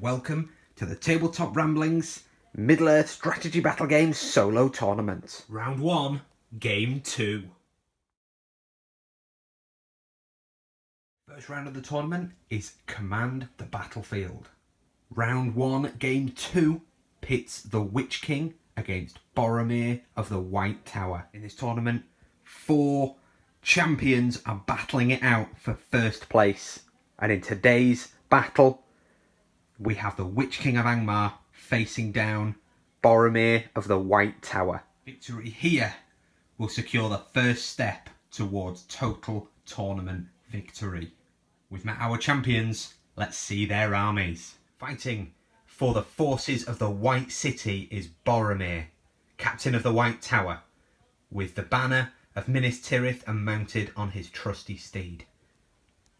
Welcome to the Tabletop Ramblings Middle-earth Strategy Battle Games Solo Tournament. Round 1, Game 2. First round of the tournament is Command the Battlefield. Round 1, Game 2 pits the Witch King against Boromir of the White Tower. In this tournament, 4 champions are battling it out for first place. And in today's battle, we have the Witch King of Angmar facing down Boromir of the White Tower. Victory here will secure the first step towards total tournament victory. We've met our champions, let's see their armies. Fighting for the forces of the White City is Boromir, captain of the White Tower, with the banner of Minas Tirith and mounted on his trusty steed.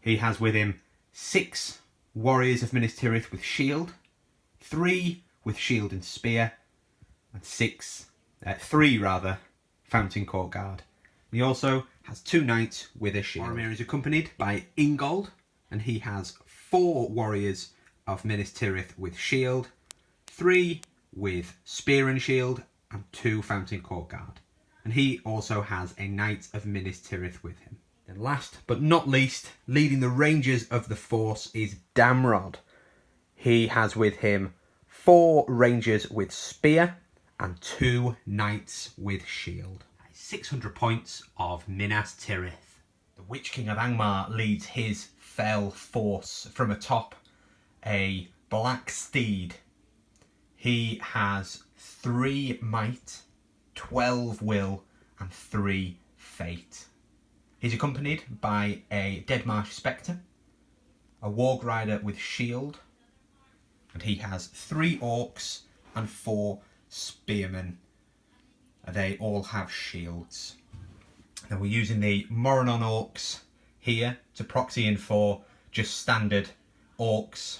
He has with him 6 warriors of Minas Tirith with shield, 3 with shield and spear, and 3 Fountain Court Guard. He also has 2 knights with a shield. Boromir is accompanied by Ingold, and he has 4 warriors of Minas Tirith with shield, 3 with spear and shield, and 2 Fountain Court Guard. And he also has a knight of Minas Tirith with him. And last but not least, leading the rangers of the force is Damrod. He has with him 4 rangers with spear and 2 knights with shield. 600 points of Minas Tirith. The Witch King of Angmar leads his fell force from atop a black steed. He has 3 might, 12 will, and 3 fate. He's accompanied by a Dead Marsh Spectre, a Warg Rider with shield, and he has 3 orcs and 4 spearmen. They all have shields. Now we're using the Moranon orcs here to proxy in for just standard orcs.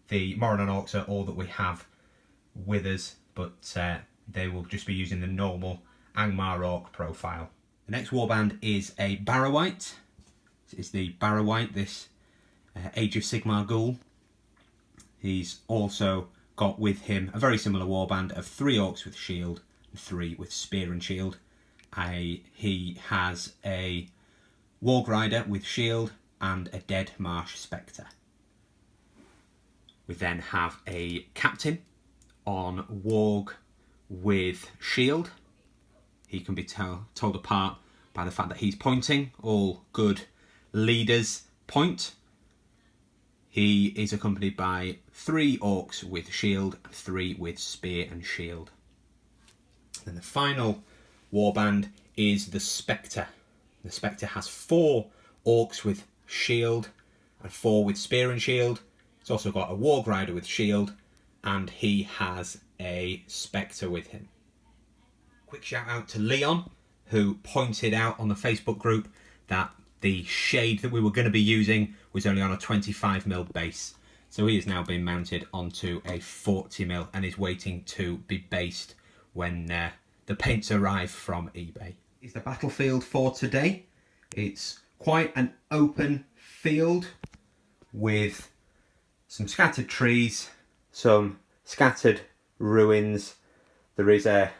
The Moranon orcs are all that we have with us, but they will just be using the normal Angmar orc profile. The next warband is a Barrow-wight. This is the Barrow-wight, this Age of Sigmar ghoul. He's also got with him a very similar warband of 3 orcs with shield and 3 with spear and shield. He has a Warg Rider with shield and a Dead Marsh Spectre. We then have a captain on Warg with shield. He can be told apart by the fact that he's pointing. All good leaders point. He is accompanied by 3 orcs with shield and 3 with spear and shield. Then the final warband is the Spectre. The Spectre has 4 orcs with shield and 4 with spear and shield. He's also got a Warg Rider with shield, and he has a Spectre with him. Quick shout out to Leon, who pointed out on the Facebook group that the shade that we were going to be using was only on a 25mm base. So he has now been mounted onto a 40mm and is waiting to be based when the paints arrive from eBay. Is the battlefield for today. It's quite an open field with some scattered trees, some scattered ruins. There is a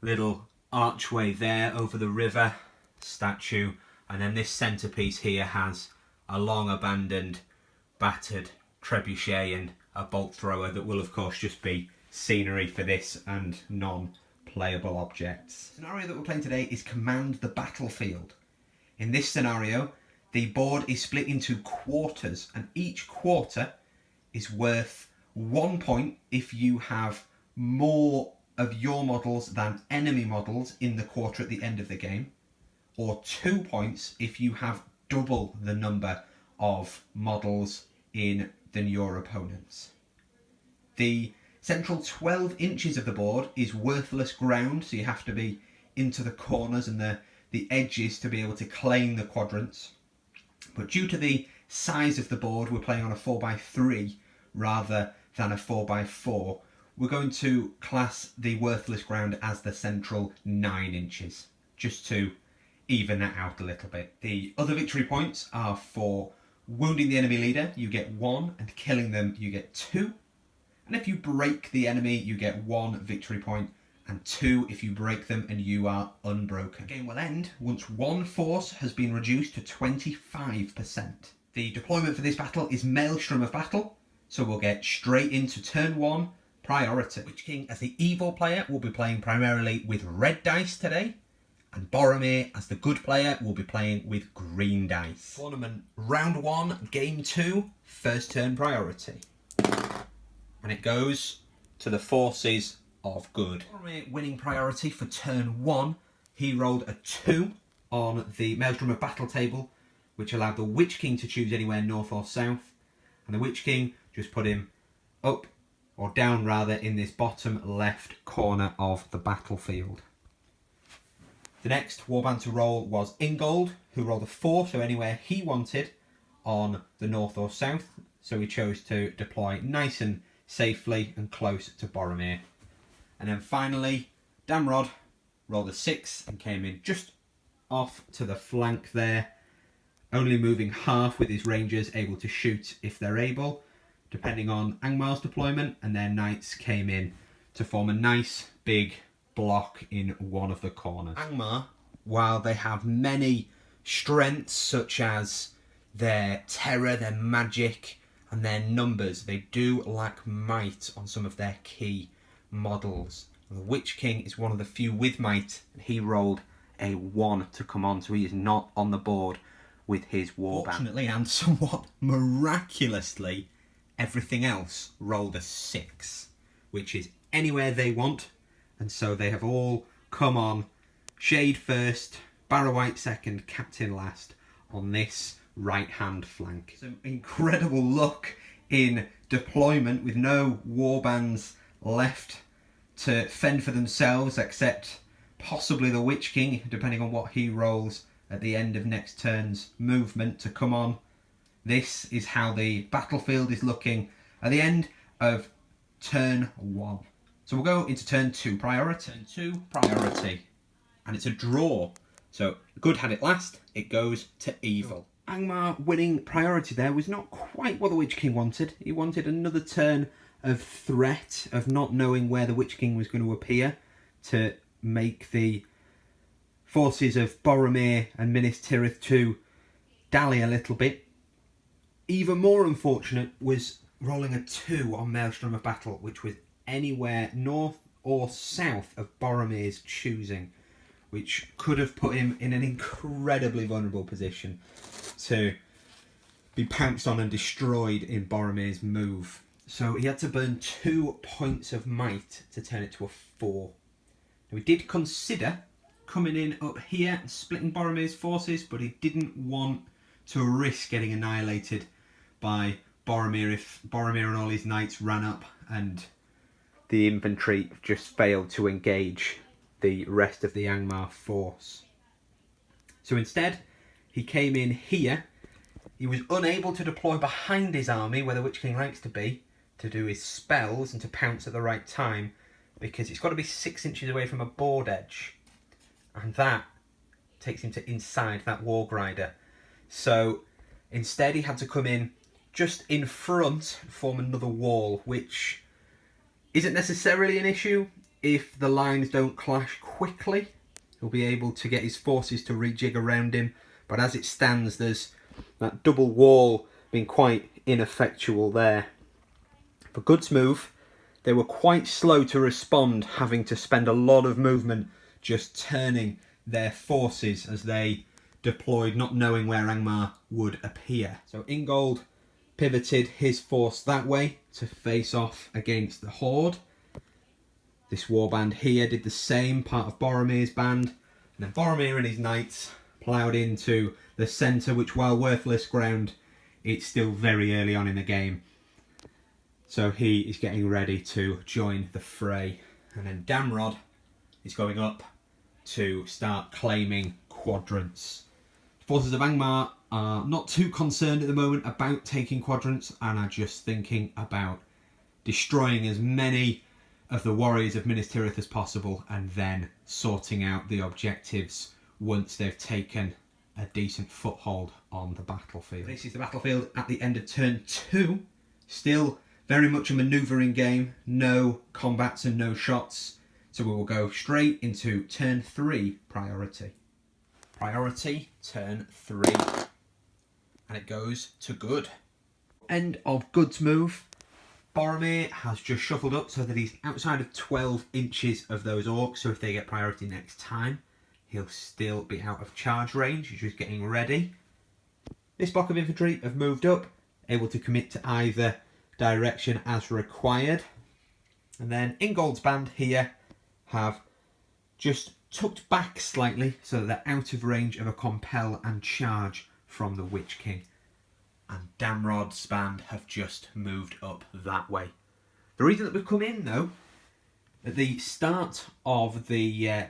little archway there over the river statue, and then this centrepiece here has a long abandoned battered trebuchet and a bolt thrower that will of course just be scenery for this and non-playable objects. The scenario that we're playing today is Command the Battlefield. In this scenario, the board is split into quarters, and each quarter is worth 1 point if you have more of your models than enemy models in the quarter at the end of the game, or 2 points if you have double the number of models than your opponents. The central 12 inches of the board is worthless ground, so you have to be into the corners and the edges to be able to claim the quadrants. But due to the size of the board, we're playing on a 4x3 rather than a 4x4. We're going to class the worthless ground as the central 9 inches, just to even that out a little bit. The other victory points are for wounding the enemy leader, you get 1, and killing them, you get 2. And if you break the enemy, you get 1 victory point, and 2 if you break them and you are unbroken. The game will end once one force has been reduced to 25%. The deployment for this battle is Maelstrom of Battle, so we'll get straight into turn 1, priority. Witch King, as the evil player, will be playing primarily with red dice today, and Boromir, as the good player, will be playing with green dice. Tournament round 1, game 2, first turn priority. And it goes to the forces of good. Boromir winning priority for turn 1. He rolled a 2 on the Maelstrom of Battle table, which allowed the Witch King to choose anywhere north or south. And the Witch King just put him up, or down rather, in this bottom left corner of the battlefield. The next warband to roll was Ingold, who rolled a 4, so anywhere he wanted on the north or south. So he chose to deploy nice and safely and close to Boromir. And then finally, Damrod rolled a 6 and came in just off to the flank there, only moving half with his rangers, able to shoot if they're able, depending on Angmar's deployment, and their knights came in to form a nice big block in one of the corners. Angmar, while they have many strengths such as their terror, their magic, and their numbers, they do lack might on some of their key models. The Witch King is one of the few with might, and he rolled a 1 to come on, so he is not on the board with his warband. Fortunately, and somewhat miraculously, everything else rolled a 6, which is anywhere they want, and so they have all come on Shade first, Barrow-White second, Captain last on this right-hand flank. Some incredible luck in deployment with no warbands left to fend for themselves except possibly the Witch King, depending on what he rolls at the end of next turn's movement to come on. This is how the battlefield is looking at the end of turn 1. So we'll go into turn 2 priority. Turn 2 priority. And it's a draw. So good had it last, it goes to evil. Angmar winning priority there was not quite what the Witch King wanted. He wanted another turn of threat, of not knowing where the Witch King was going to appear, to make the forces of Boromir and Minas Tirith to dally a little bit. Even more unfortunate was rolling a 2 on Maelstrom of Battle, which was anywhere north or south of Boromir's choosing, which could have put him in an incredibly vulnerable position to be pounced on and destroyed in Boromir's move. So he had to burn 2 points of might to turn it to a 4. Now, he did consider coming in up here and splitting Boromir's forces, but he didn't want to risk getting annihilated by Boromir if Boromir and all his knights ran up and the infantry just failed to engage the rest of the Angmar force. So instead, he came in here. He was unable to deploy behind his army, where the Witch King likes to be, to do his spells and to pounce at the right time, because it's got to be 6 inches away from a board edge. And that takes him to inside that Warg Rider. So instead he had to come in just in front and form another wall, which isn't necessarily an issue if the lines don't clash quickly. He'll be able to get his forces to rejig around him, but as it stands, there's that double wall being quite ineffectual there. For Good's move, they were quite slow to respond, having to spend a lot of movement just turning their forces as they deployed, not knowing where Angmar would appear. So Ingold pivoted his force that way to face off against the Horde. This warband here did the same, part of Boromir's band, and then Boromir and his knights ploughed into the centre, which, while worthless ground, it's still very early on in the game. So he is getting ready to join the fray. And then Damrod is going up to start claiming quadrants. The forces of Angmar are not too concerned at the moment about taking quadrants and are just thinking about destroying as many of the warriors of Minas Tirith as possible and then sorting out the objectives once they've taken a decent foothold on the battlefield. This is the battlefield at the end of turn 2. Still very much a manoeuvring game, no combats and no shots. So we will go straight into turn 3 priority. Priority, turn 3. And it goes to good. End of Good's move. Boromir has just shuffled up so that he's outside of 12 inches of those orcs. So if they get priority next time, he'll still be out of charge range. He's just getting ready. This block of infantry have moved up, able to commit to either direction as required. And then Ingold's band here have just tucked back slightly so that they're out of range of a compel and charge from the Witch King. And Damrod's band have just moved up that way. The reason that we've come in, though, at the start of the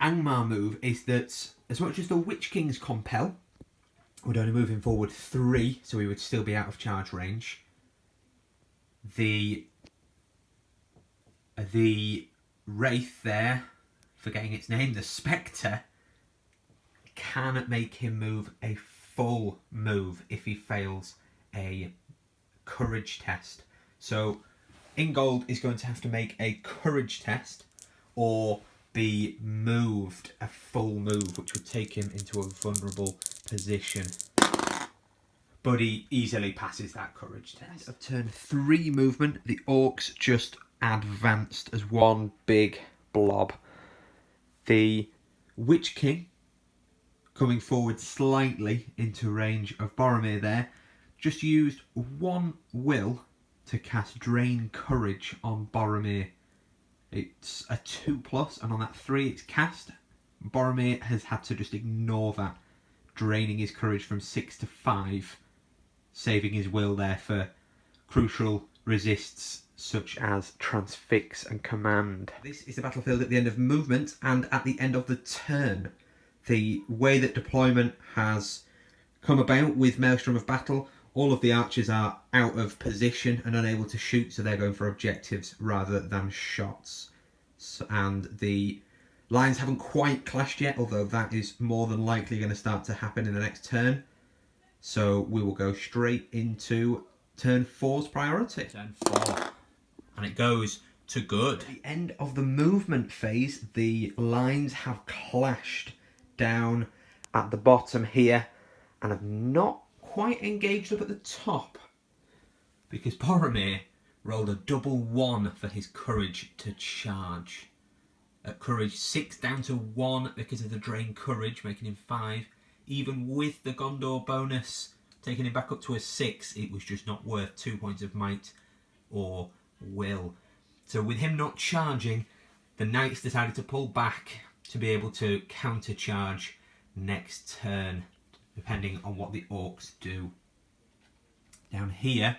Angmar move is that as much as the Witch King's compel would only move him forward 3, so he would still be out of charge range, the Wraith there, forgetting its name, the Spectre, can make him move a full move if he fails a courage test. So Ingold is going to have to make a courage test or be moved a full move, which would take him into a vulnerable position. But he easily passes that courage test. Of turn 3 movement, the orcs just advanced as one big blob. The Witch King, coming forward slightly into range of Boromir there, just used 1 will to cast Drain Courage on Boromir. It's a 2+, and on that 3 it's cast. Boromir has had to just ignore that, draining his courage from 6 to 5, saving his will there for crucial resists such as Transfix and Command. This is the battlefield at the end of movement and at the end of the turn. The way that deployment has come about with Maelstrom of Battle, all of the archers are out of position and unable to shoot, so they're going for objectives rather than shots. And the lines haven't quite clashed yet, although that is more than likely going to start to happen in the next turn. So we will go straight into turn 4's priority. Turn 4. And it goes to good. At the end of the movement phase, the lines have clashed down at the bottom here and have not quite engaged up at the top because Boromir rolled a double 1 for his courage to charge. At courage 6 down to 1 because of the drain courage, making him 5. Even with the Gondor bonus taking him back up to a 6, it was just not worth 2 points of might or will. So with him not charging, the knights decided to pull back to be able to counter charge next turn, depending on what the orcs do. Down here,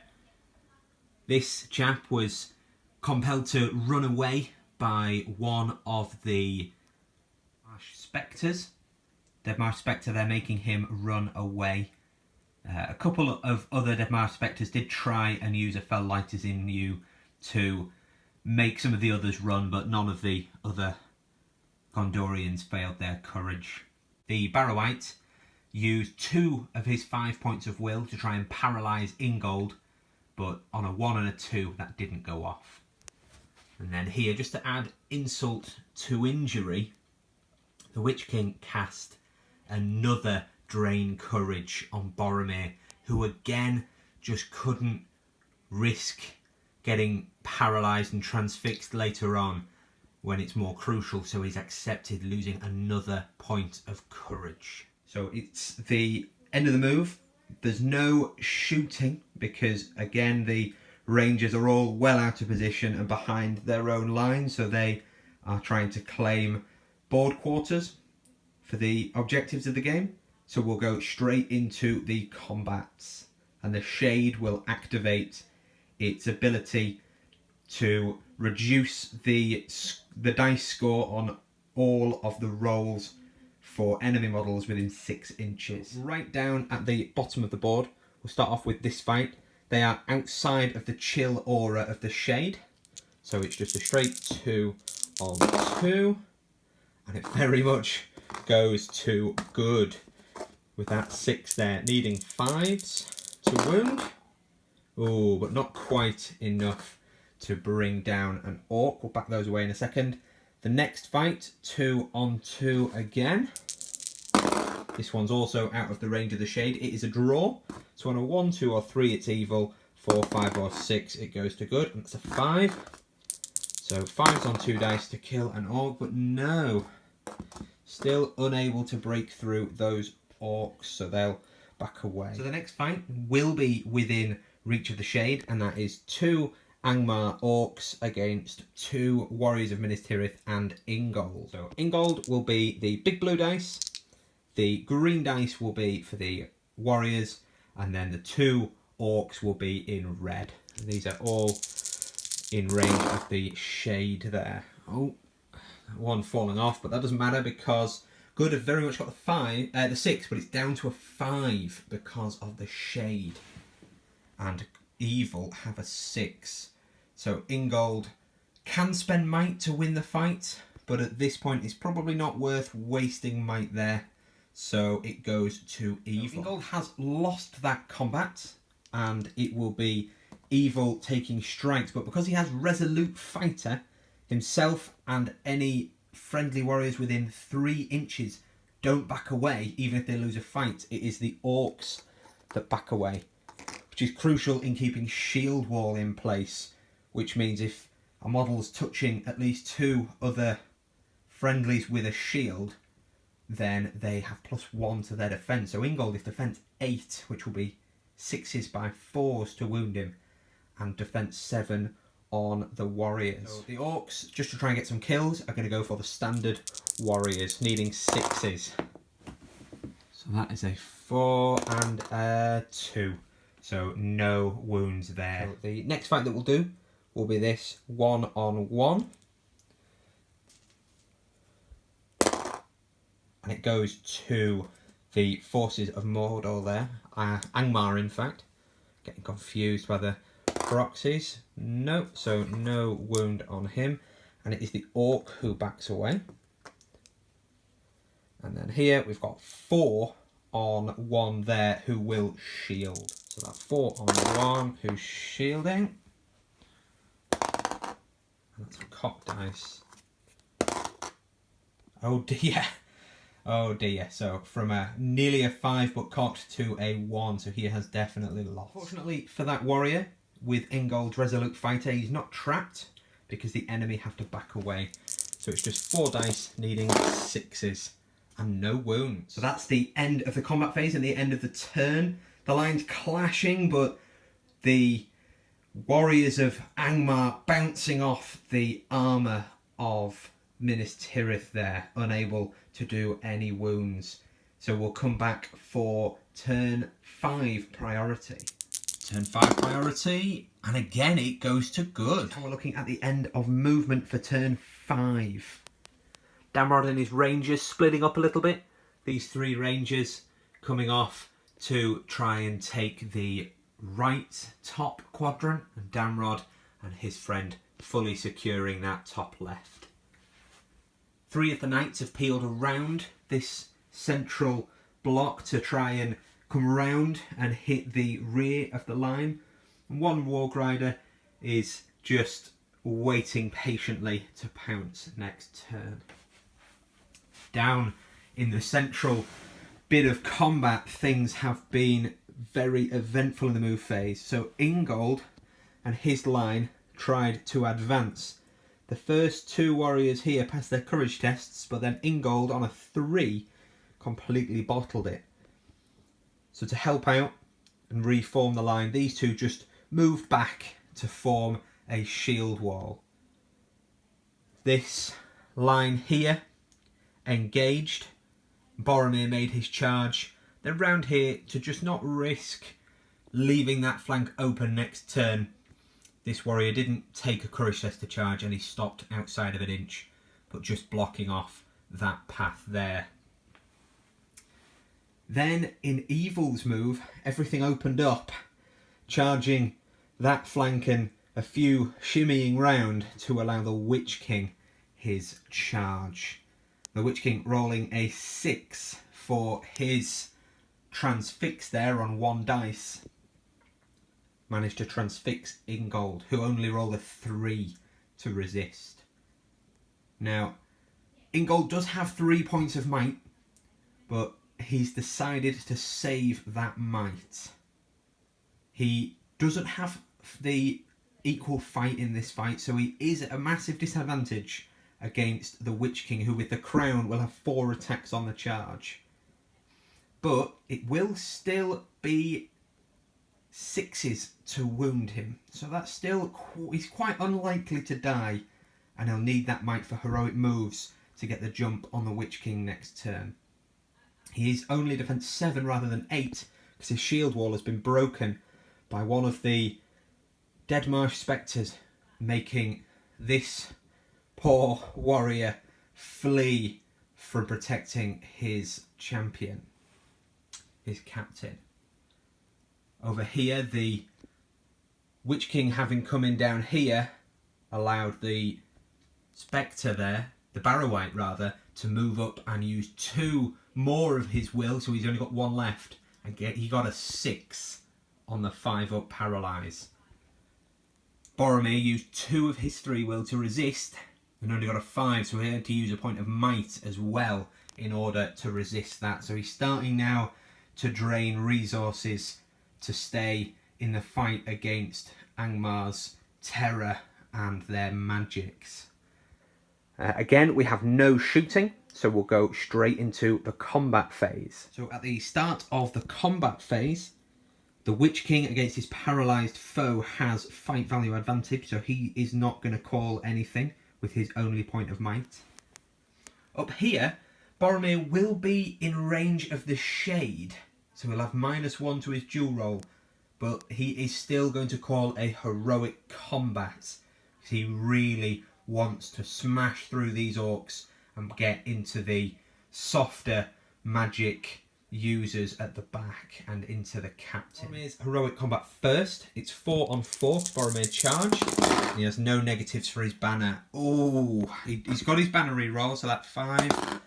this chap was compelled to run away by one of the Marsh Spectres. Dead Marsh Spectre, they're making him run away. A couple of other Dead Marsh Spectres did try and use a Fell Lighters in You to make some of the others run, but none of the other Gondorians failed their courage. The Barrowite used 2 of his 5 points of will to try and paralyse Ingold, but on a 1 and a 2 that didn't go off. And then here, just to add insult to injury, the Witch King cast another Drain Courage on Boromir, who again just couldn't risk getting paralysed and transfixed later on when it's more crucial, so he's accepted losing another point of courage. So it's the end of the move. There's no shooting because, again, the Rangers are all well out of position and behind their own line, so they are trying to claim board quarters for the objectives of the game. So we'll go straight into the combats, and the Shade will activate its ability to reduce the dice score on all of the rolls for enemy models within 6 inches. Right down at the bottom of the board, we'll start off with this fight. They are outside of the chill aura of the Shade, so it's just a straight 2 on 2, and it very much goes to good. with that 6 there, needing 5s to wound. Oh, but not quite enough to bring down an orc. We'll back those away in a second. The next fight, 2 on 2 again. This one's also out of the range of the shade. It is a draw. So on a 1, 2 or 3 it's evil. 4, 5 or 6 it goes to good. And it's a 5. So 5's on 2 dice to kill an orc, but no. Still unable to break through those orcs, so they'll back away. So the next fight will be within reach of the shade, and that is 2 Angmar orcs against 2 warriors of Minas Tirith and Ingold. So Ingold will be the big blue dice, the green dice will be for the warriors, and then the 2 orcs will be in red. And these are all in range of the shade there. Oh, one falling off, but that doesn't matter because good have very much got the 6, but it's down to a 5 because of the shade. And evil have a 6. So Ingold can spend might to win the fight, but at this point it's probably not worth wasting might there. So it goes to evil. Ingold has lost that combat, and it will be evil taking strikes, but because he has resolute fighter, himself and any friendly warriors within 3 inches don't back away, even if they lose a fight. It is the orcs that back away, which is crucial in keeping shield wall in place, which means if a model's touching at least 2 other friendlies with a shield, then they have +1 to their defence. So Ingold is defence 8, which will be 6s by 4s to wound him, and defence 7 on the warriors. So the orcs, just to try and get some kills, are going to go for the standard warriors, needing 6s. So that is a 4 and a 2. So no wounds there. So the next fight that we'll do will be this 1-on-1. And it goes to the forces of Mordor there. Angmar, in fact. Getting confused by the proxies. No, so no wound on him. And it is the orc who backs away. And then here we've got 4 on 1 there who will shield. So that's 4 on 1 who's shielding. And that's a cock dice. Oh dear. Oh dear. So from a nearly a 5 but cocked to a 1. So he has definitely lost. Fortunately for that warrior, with Ingold's resolute fighter, he's not trapped because the enemy have to back away. So it's just 4 dice needing 6s and no wounds. So that's the end of the combat phase and the end of the turn. The lines clashing, but the warriors of Angmar bouncing off the armour of Minas Tirith there, unable to do any wounds. So we'll come back for turn 5 priority. Turn 5 priority, and again it goes to good. And we're looking at the end of movement for turn 5. Damrod and his rangers splitting up a little bit. These 3 rangers coming off to try and take the right top quadrant, and Damrod and his friend fully securing that top left. 3 of the knights have peeled around this central block to try and come round and hit the rear of the line. And 1 warg rider is just waiting patiently to pounce next turn. Down in the central bit of combat, things have been very eventful in the move phase. So Ingold and his line tried to advance. The first 2 warriors here passed their courage tests, but then Ingold on a 3 completely bottled it. So to help out and reform the line, these 2 just moved back to form a shield wall. This line here engaged. Boromir made his charge. They're round here to just not risk leaving that flank open next turn. This warrior didn't take a courage test to charge, and he stopped outside of an inch, but just blocking off that path there. Then in Evil's move, everything opened up, charging that flank and a few shimmying round to allow the Witch King his charge. The Witch King rolling a 6 for his transfix there on 1 dice. Managed to transfix Ingold, who only rolled a 3 to resist. Now, Ingold does have 3 points of might, but he's decided to save that might. He doesn't have the equal fight in this fight, so he is at a massive disadvantage against the Witch King, who with the crown will have 4 attacks on the charge. But it will still be 6s to wound him, so that's still, he's quite unlikely to die, and he'll need that might for heroic moves to get the jump on the Witch King next turn. He is only defense 7 rather than 8 because his shield wall has been broken by one of the Dead Marsh Spectres, making this poor warrior flee from protecting his champion, his captain. Over here, the Witch King, having come in down here, allowed the Spectre there, the Barrowite rather, to move up and use 2 more of his will, so he's only got 1 left, and he got a 6 on the 5-up paralyze. Boromir used 2 of his 3 will to resist and only got a 5, so he had to use a point of might as well in order to resist that. So he's starting now to drain resources to stay in the fight against Angmar's terror and their magics. Again, we have no shooting, so we'll go straight into the combat phase. So at the start of the combat phase, the Witch King against his paralysed foe has fight value advantage, so he is not going to call anything with his only point of might. Up here, Boromir will be in range of the shade, so he'll have -1 to his duel roll, but he is still going to call a heroic combat. He really wants to smash through these orcs and get into the softer magic users at the back and into the captain. Boromir's heroic combat first. It's 4 on 4. Boromir charge. He has no negatives for his banner. Oh, he's got his banner reroll, so that's 5.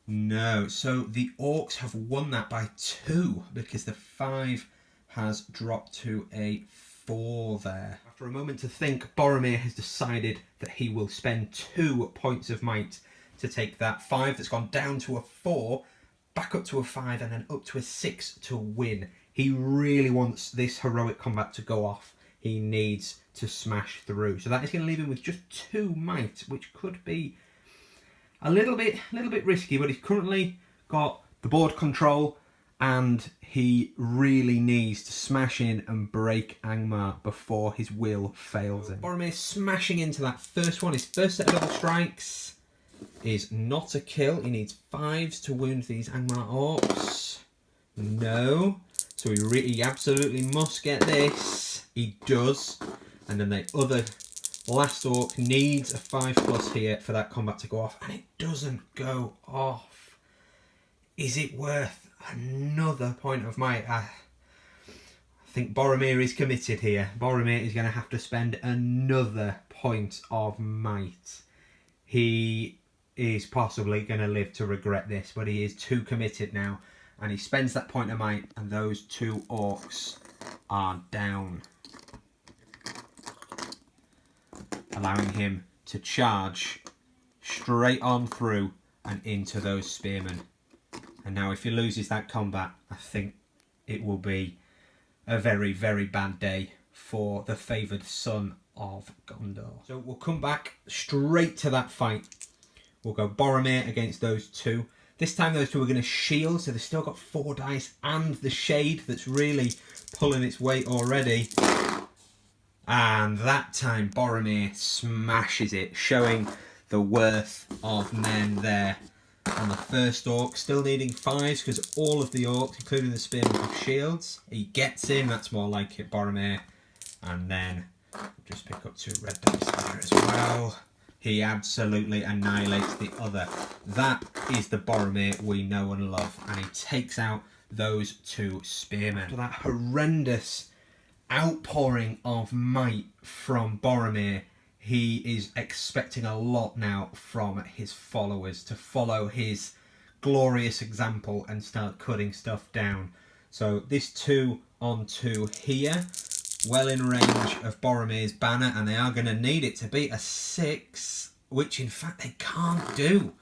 No, so the orcs have won that by 2 because the 5 has dropped to a 4 there. After a moment to think, Boromir has decided that he will spend 2 points of might to take that 5 that's gone down to a 4, back up to a 5, and then up to a 6 to win. He really wants this heroic combat to go off. He needs to smash through. So that is going to leave him with just 2 might, which could be a little bit risky, but he's currently got the board control, and he really needs to smash in and break Angmar before his will fails him. Boromir smashing into that first one. His first set of double strikes is not a kill. He needs 5s to wound these Angmar orcs. No. So he absolutely must get this. He does. And then the other last orc needs a 5+ here for that combat to go off. And it doesn't go off. Is it worth another point of might? I think Boromir is committed here. Boromir is going to have to spend another point of might. He is possibly going to live to regret this, but he is too committed now, and he spends that point of might, and those 2 orcs are down, allowing him to charge straight on through and into those spearmen. And now if he loses that combat, I think it will be a very, very bad day for the favoured son of Gondor. So we'll come back straight to that fight. We'll go Boromir against those 2. This time those 2 are going to shield, so they've still got 4 dice and the shade that's really pulling its weight already. And that time Boromir smashes it, showing the worth of men there. On the first orc, still needing 5s because all of the orcs, including the spearmen, have shields. He gets in, that's more like it, Boromir. And then just pick up 2 red dice there as well. He absolutely annihilates the other. That is the Boromir we know and love. And he takes out those 2 spearmen. After that horrendous outpouring of might from Boromir, he is expecting a lot now from his followers to follow his glorious example and start cutting stuff down. So this 2-on-2 here, well in range of Boromir's banner, and they are going to need it to be a 6, which in fact they can't do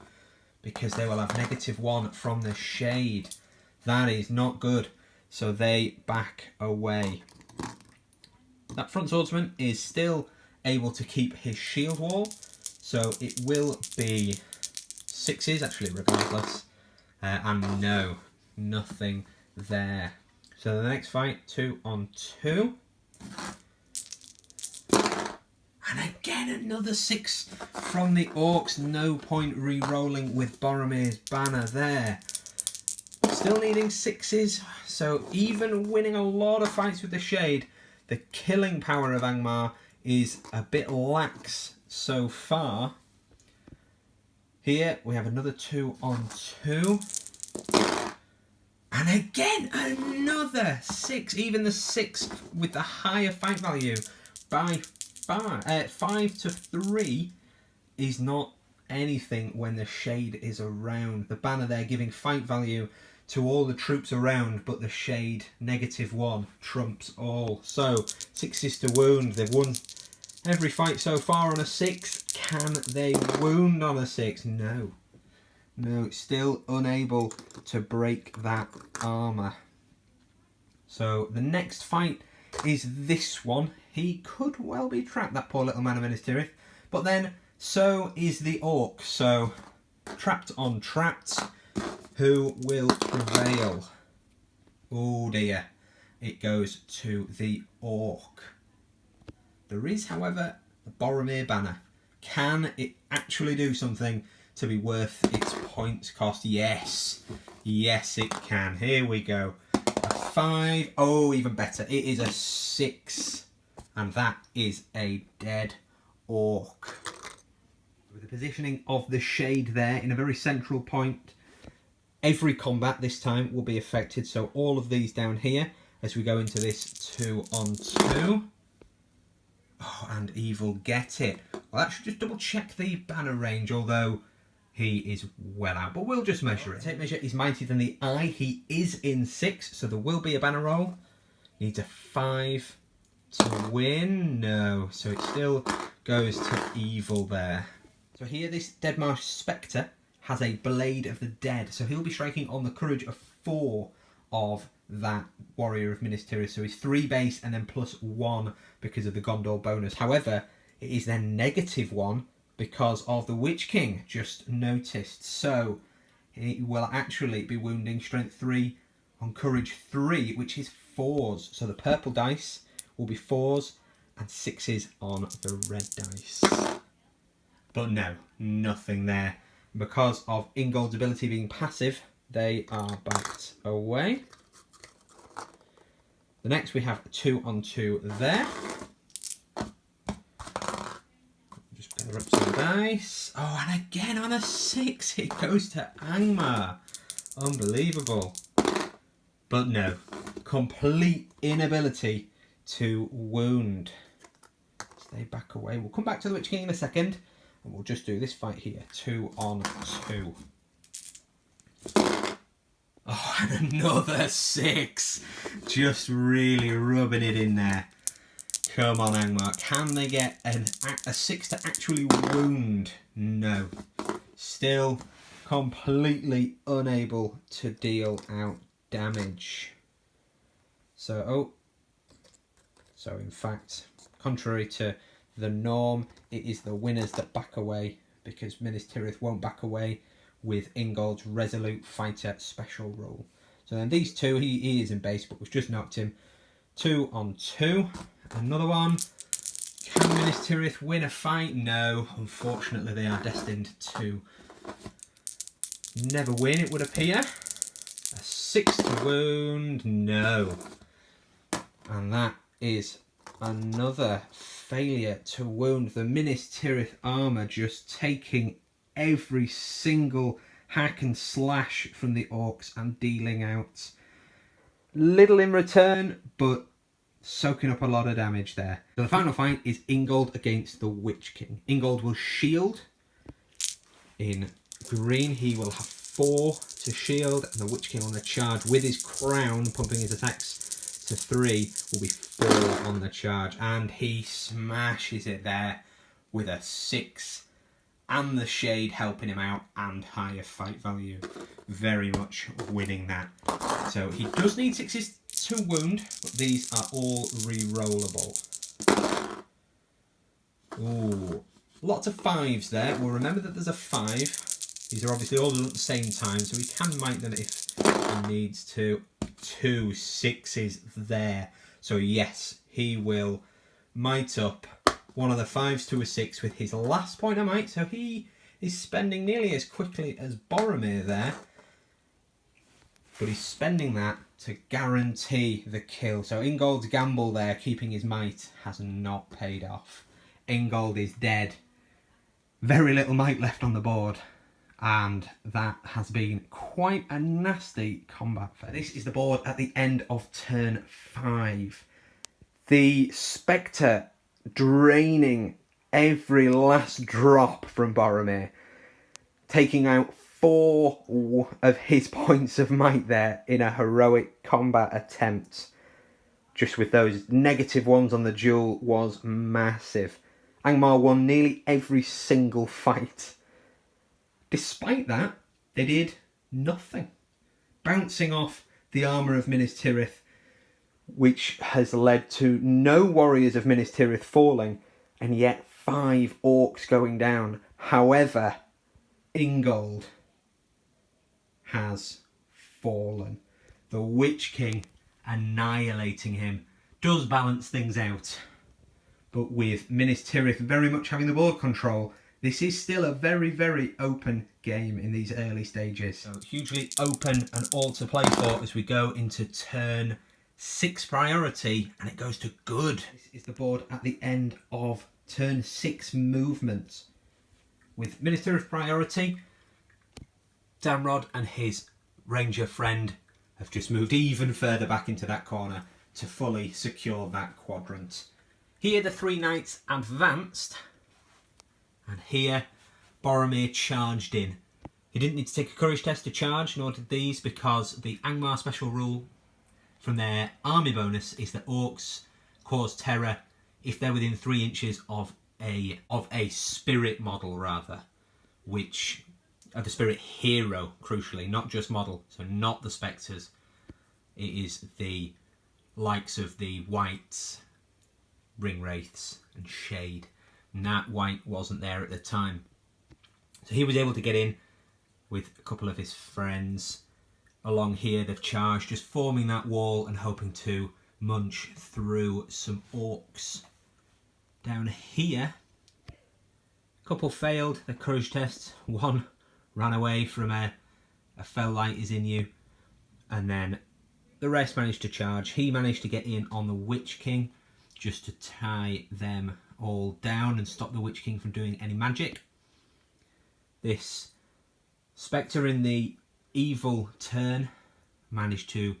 because they will have -1 from the shade. That is not good. So they back away. That front swordsman is still able to keep his shield wall, so it will be 6s actually regardless. And no, nothing there. So the next fight, 2-on-2. And again another 6 from the orcs. No point re-rolling with Boromir's banner there. Still needing 6s, so even winning a lot of fights with the shade, the killing power of Angmar is a bit lax so far. Here we have another 2-on-2. And again another 6, even the 6 with the higher fight value by far. 5-3 is not anything when the shade is around. The banner there giving fight value to all the troops around, but the shade -1 trumps all. So 6s to wound. They've won every fight so far on a 6. Can they wound on a 6? No. No, still unable to break that armour. So the next fight is this one. He could well be trapped, that poor little man of Minas Tirith. But then so is the orc. So trapped on trapped. Who will prevail? Oh dear. It goes to the orc. There is, however, the Boromir banner. Can it actually do something to be worth its points cost? Yes. Yes, it can. Here we go. A 5. Oh, even better. It is a 6. And that is a dead orc. With the positioning of the shade there in a very central point, every combat this time will be affected. So all of these down here as we go into this 2-on-2. Oh, and evil get it. Well, that should just double check the banner range, although he is well out. But we'll just measure it. Tape measure is mightier than the eye. He is in 6, so there will be a banner roll. Needs a 5 to win. No, so it still goes to evil there. So here, this Dead Marsh Spectre has a Blade of the Dead. So he'll be striking on the courage of 4 of that Warrior of Minas Tirith. So he's 3 base and then +1 because of the Gondor bonus. However, it is then -1 because of the Witch King, just noticed. So he will actually be wounding strength 3 on courage 3, which is 4s. So the purple dice will be 4s and 6s on the red dice. But no, nothing there. Because of Ingold's ability being passive, they are backed away. The next we have a 2-on-2 there. Just gather up some dice. Oh, and again on a 6, it goes to Angmar. Unbelievable. But no, complete inability to wound. Stay back away. We'll come back to the Witch King in a second. And we'll just do this fight here, 2-on-2. Oh, and another 6. Just really rubbing it in there. Come on, Angmar. Can they get a 6 to actually wound? No. Still completely unable to deal out damage. So in fact, contrary to the norm, it is the winners that back away because Minas Tirith won't back away with Ingold's Resolute Fighter special rule. So then these two, he is in base, but we've just knocked him. 2-on-2. Another one. Can Minas Tirith win a fight? No. Unfortunately, they are destined to never win, it would appear. A 6 to wound. No. And that is another failure to wound. The Minas Tirith armour just taking every single hack and slash from the orcs and dealing out little in return, but soaking up a lot of damage there. So the final fight is Ingold against the Witch King. Ingold will shield in green. He will have 4 to shield, and the Witch King on the charge with his crown, pumping his attacks to 3, will be 4 on the charge. And he smashes it there with a 6. And the shade helping him out, and higher fight value. Very much winning that. So he does need 6s to wound, but these are all re-rollable. Ooh, lots of 5s there. We'll remember that there's a 5. These are obviously all done at the same time, so we can might them if he needs to. 2 6s there. So yes, he will might up one of the 5s to a 6 with his last point of might. So he is spending nearly as quickly as Boromir there. But he's spending that to guarantee the kill. So Ingold's gamble there, keeping his might, has not paid off. Ingold is dead. Very little might left on the board. And that has been quite a nasty combat phase. This is the board at the end of turn 5. The Spectre draining every last drop from Boromir, taking out 4 of his points of might there in a heroic combat attempt. Just with those negative ones on the duel was massive. Angmar won nearly every single fight. Despite that, they did nothing. Bouncing off the armour of Minas Tirith, which has led to no warriors of Minas Tirith falling, and yet 5 orcs going down. However, Ingold has fallen. The Witch King annihilating him does balance things out. But with Minas Tirith very much having the board control, this is still a very, very open game in these early stages. So hugely open and all to play for as we go into turn 6 priority, and it goes to good. This is the board at the end of turn 6 movement. With Minas Tirith priority, Damrod and his ranger friend have just moved even further back into that corner to fully secure that quadrant. Here the 3 knights advanced, and here Boromir charged in. He didn't need to take a courage test to charge, nor did these, because the Angmar special rule from their army bonus is that orcs cause terror if they're within 3 inches of a spirit model, rather, which of the spirit hero, crucially, not just model, so not the spectres. It is the likes of the wights, ring wraiths and shade. Nat White wasn't there at the time, so he was able to get in with a couple of his friends. Along here they've charged, just forming that wall and hoping to munch through some orcs. Down here, a couple failed their courage tests. One ran away from a fell light is in you, and then the rest managed to charge. He managed to get in on the Witch King just to tie them all down and stop the Witch King from doing any magic. This Spectre in the evil turn managed to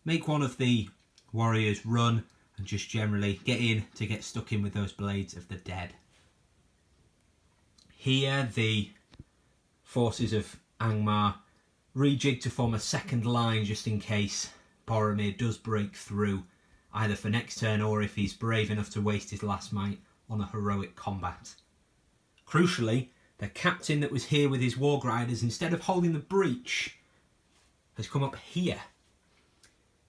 make one of the warriors run and just generally get in to get stuck in with those blades of the dead. Here the forces of Angmar rejig to form a second line just in case Boromir does break through, either for next turn or if he's brave enough to waste his last might on a heroic combat. Crucially, the captain that was here with his warg riders, instead of holding the breach, has come up here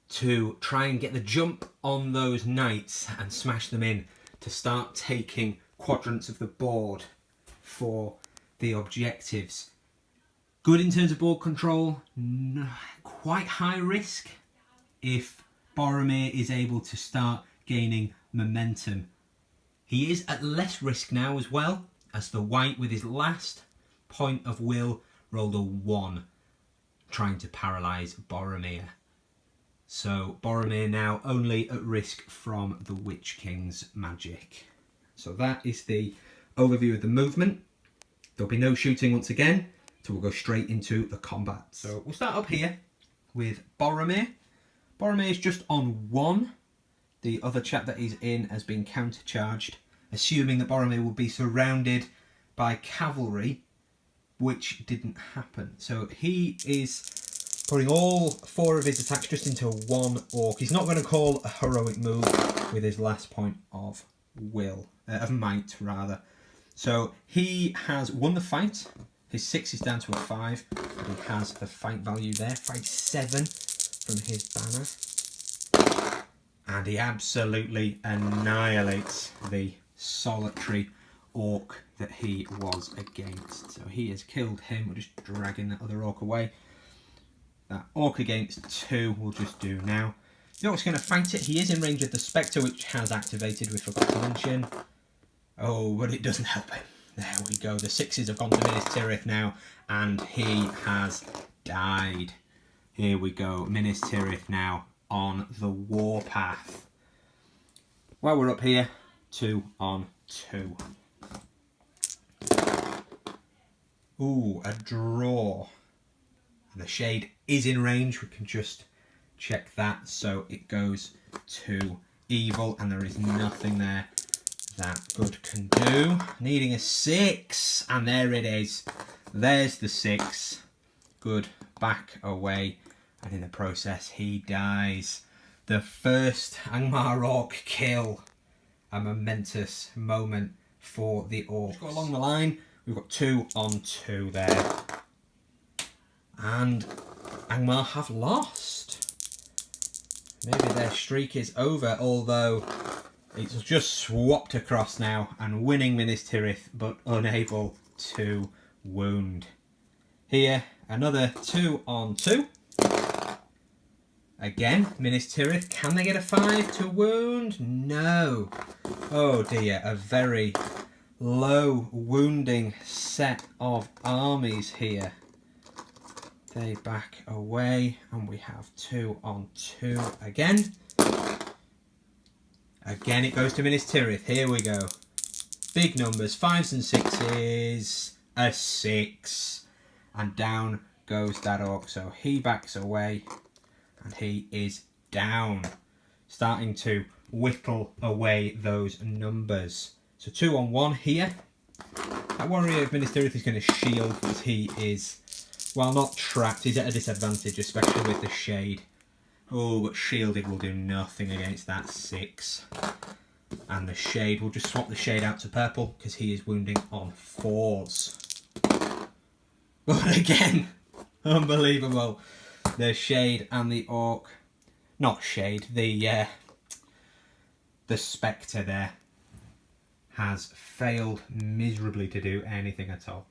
to try and get the jump on those knights and smash them in to start taking quadrants of the board for the objectives. Good in terms of board control, quite high risk if Boromir is able to start gaining momentum. He is at less risk now as well, as the white with his last point of will rolled a 1, trying to paralyse Boromir. So Boromir now only at risk from the Witch King's magic. So that is the overview of the movement. There'll be no shooting once again, so we'll go straight into the combat. So we'll start up here with Boromir. Boromir is just on 1. The other chap that he's in has been countercharged, assuming that Boromir will be surrounded by cavalry which didn't happen. So he is putting all 4 of his attacks just into 1 orc. He's not going to call a heroic move with his last point of might rather. So he has won the fight. His 6 is down to a 5, but he has the fight value there. Fight 7 from his banner. And he absolutely annihilates the solitary orc that he was against. So he has killed him. We're just dragging that other orc away. That orc against 2 will just do now. The orc's going to fight it. He is in range of the Spectre, which has activated, we forgot to mention. Oh, but it doesn't help him. There we go. The 6s have gone to Minas Tirith now, and he has died. Here we go. Minas Tirith now on the warpath. While we're up here, 2 on 2. Ooh, a draw. The shade is in range. We can just check that. So it goes to evil, and there is nothing there that good can do. Needing a 6, and there it is. There's the 6. Good. Back away, and in the process he dies. The first Angmar orc kill. A momentous moment for the orcs. Let's go along the line. We've got 2 on 2 there. And Angmar have lost. Maybe their streak is over, although it's just swapped across now and winning Minas Tirith, but unable to wound. Here, another 2 on 2. Again, Minas Tirith. Can they get a 5 to wound? No. Oh dear, a very low wounding set of armies here. They back away, and we have 2 on 2 again. Again, it goes to Minas Tirith. Here we go. Big numbers, 5s and 6s. A 6. And down goes that orc. So he backs away, and he is down. Starting to whittle away those numbers. So 2 on 1 here. That warrior of Minas Tirith is going to shield, because he is, while not trapped, he's at a disadvantage, especially with the shade. Oh, but shielded will do nothing against that 6. And the shade, we'll just swap the shade out to purple, because he is wounding on 4s. But again, unbelievable. The shade and the orc, not shade, the Spectre there has failed miserably to do anything at all.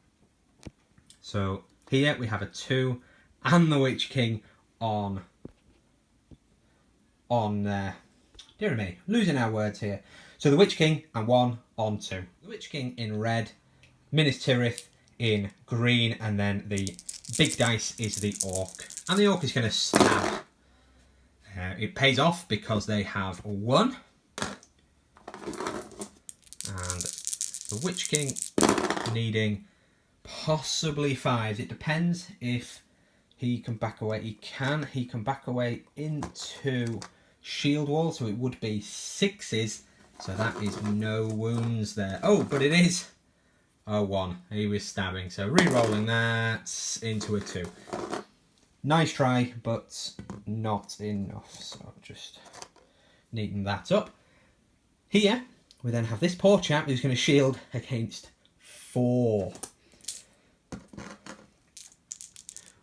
So here we have a 2 and the Witch King on dear me, losing our words here. So the Witch King and 1 on 2. The Witch King in red, Minas Tirith in green, and then the big dice is the orc. And the orc is going to stab. It pays off because they have 1. And the Witch King needing possibly 5s. It depends if he can back away. He can back away into shield wall, so it would be 6s. So that is no wounds there. Oh, but it is a 1. He was stabbing. So re-rolling that into a 2. Nice try, but not enough. So just neaten that up. Here, we then have this poor chap who's going to shield against 4.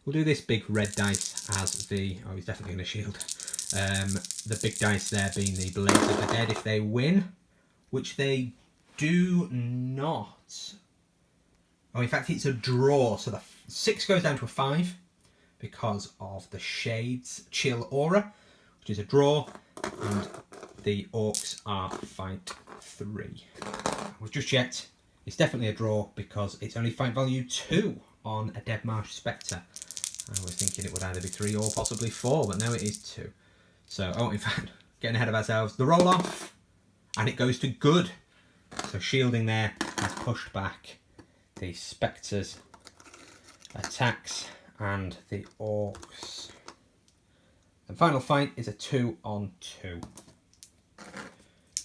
We'll do this big red dice as the... Oh, he's definitely going to shield. The big dice there being the Blades of the Dead if they win, which they do not. Oh, in fact, it's a draw. So the 6 goes down to a 5 because of the Shade's Chill Aura, which is a draw, and the Orcs are fight 3. We've just checked. It's definitely a draw because it's only fight value 2 on a Dead Marsh Spectre. I was thinking it would either be 3 or possibly 4, but now it is 2. So, oh, in fact, getting ahead of ourselves. The roll off, and it goes to good. So shielding there has pushed back the Spectres' attacks and the Orcs. The final fight is a 2 on 2.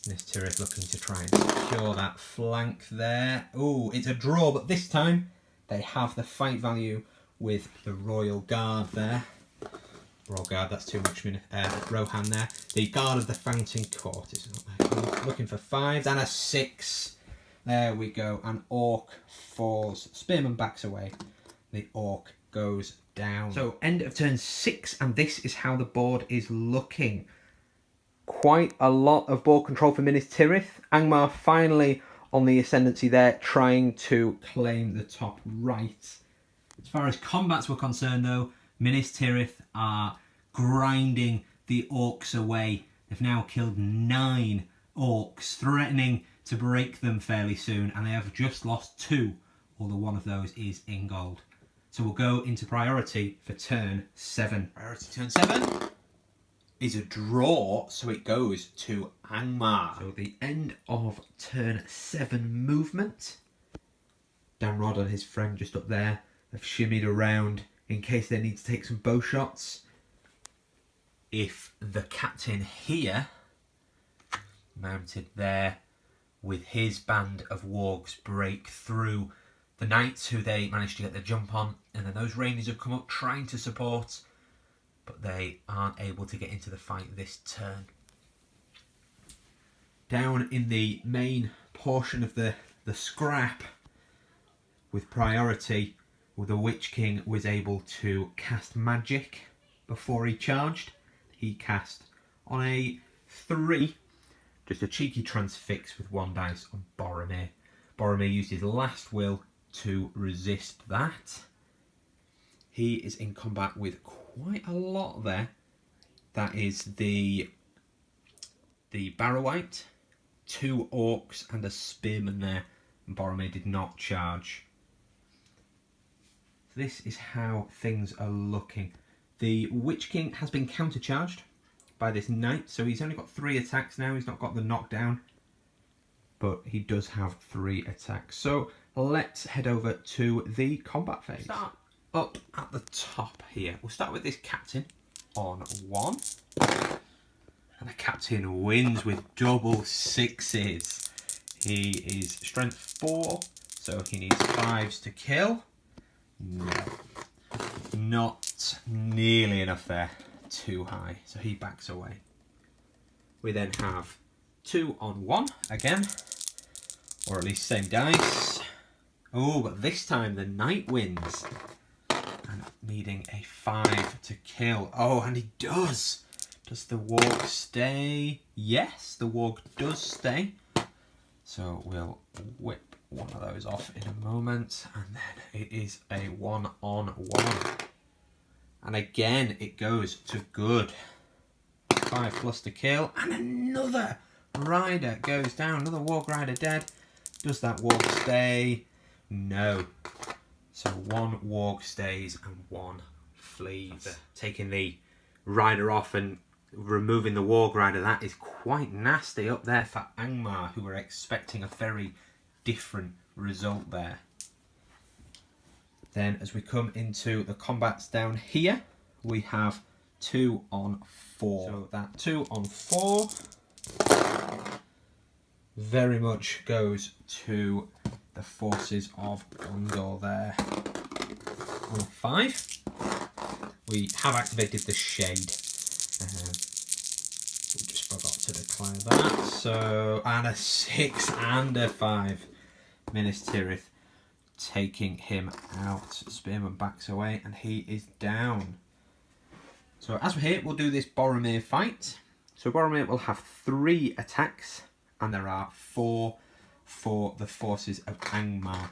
This Tirith looking to try and secure that flank there. Ooh, it's a draw, but this time They have the fight value with the Royal Guard there. Royal Guard, that's too much. Rohan there. The Guard of the Fountain Court is not there. Looking for 5 and a 6. There we go. An Orc falls. Spearman backs away. The Orc goes down. So end of turn 6, and this is how the board is looking. Quite a lot of board control for Minas Tirith. Angmar finally on the ascendancy there, trying to claim the top right. As far as combats were concerned though, Minas Tirith are grinding the orcs away. They've now killed 9 orcs, threatening to break them fairly soon, and they have just lost 2, although one of those is in gold. So we'll go into priority for turn 7. Priority turn 7 is a draw, so it goes to Angmar. So the end of turn 7 movement. Damrod and his friend just up there have shimmied around in case they need to take some bow shots. If the captain here, mounted there with his band of wargs, break through the knights who they managed to get the jump on, and then those Rangers have come up trying to support, but they aren't able to get into the fight this turn. Down in the main portion of the scrap, with priority, the Witch King was able to cast magic before he charged. He cast on a 3, just a cheeky transfix with 1 dice on Boromir. Boromir used his last will to resist that. He is in combat with quite a lot there. That is the Barrow-wight, 2 orcs and a spearman there. And Boromir did not charge. So this is how things are looking. The Witch King has been countercharged by this knight, so he's only got 3 attacks now. He's not got the knockdown, but he does have 3 attacks. So let's head over to the combat phase. Start up at the top here. We'll start with this captain on 1. And the captain wins with double 6s. He is strength 4, so he needs 5s to kill. No, not nearly enough there. Too high, so he backs away. We then have 2 on 1 again, or at least same dice. Oh, but this time the knight wins, and needing a 5 to kill. Oh, and he does. Does the warg stay? Yes, the warg does stay. So we'll whip one of those off in a moment, and then it is a 1 on 1. And again, it goes to good. 5 plus to kill, and another rider goes down. Another warg rider dead. Does that warg stay? No. So 1 warg stays and 1 flees. Taking the rider off and removing the warg rider, that is quite nasty up there for Angmar, who were expecting a very different result there. Then as we come into the combats down here, we have 2 on 4. So that 2 on 4 very much goes to the forces of Gondor there. On 5, we have activated the Shade. We just forgot to declare that. So, and a 6 and a 5. Minas Tirith taking him out. Spearman backs away and he is down. So as we're here, we'll do this Boromir fight. So Boromir will have 3 attacks, and there are 4 for the forces of Angmar.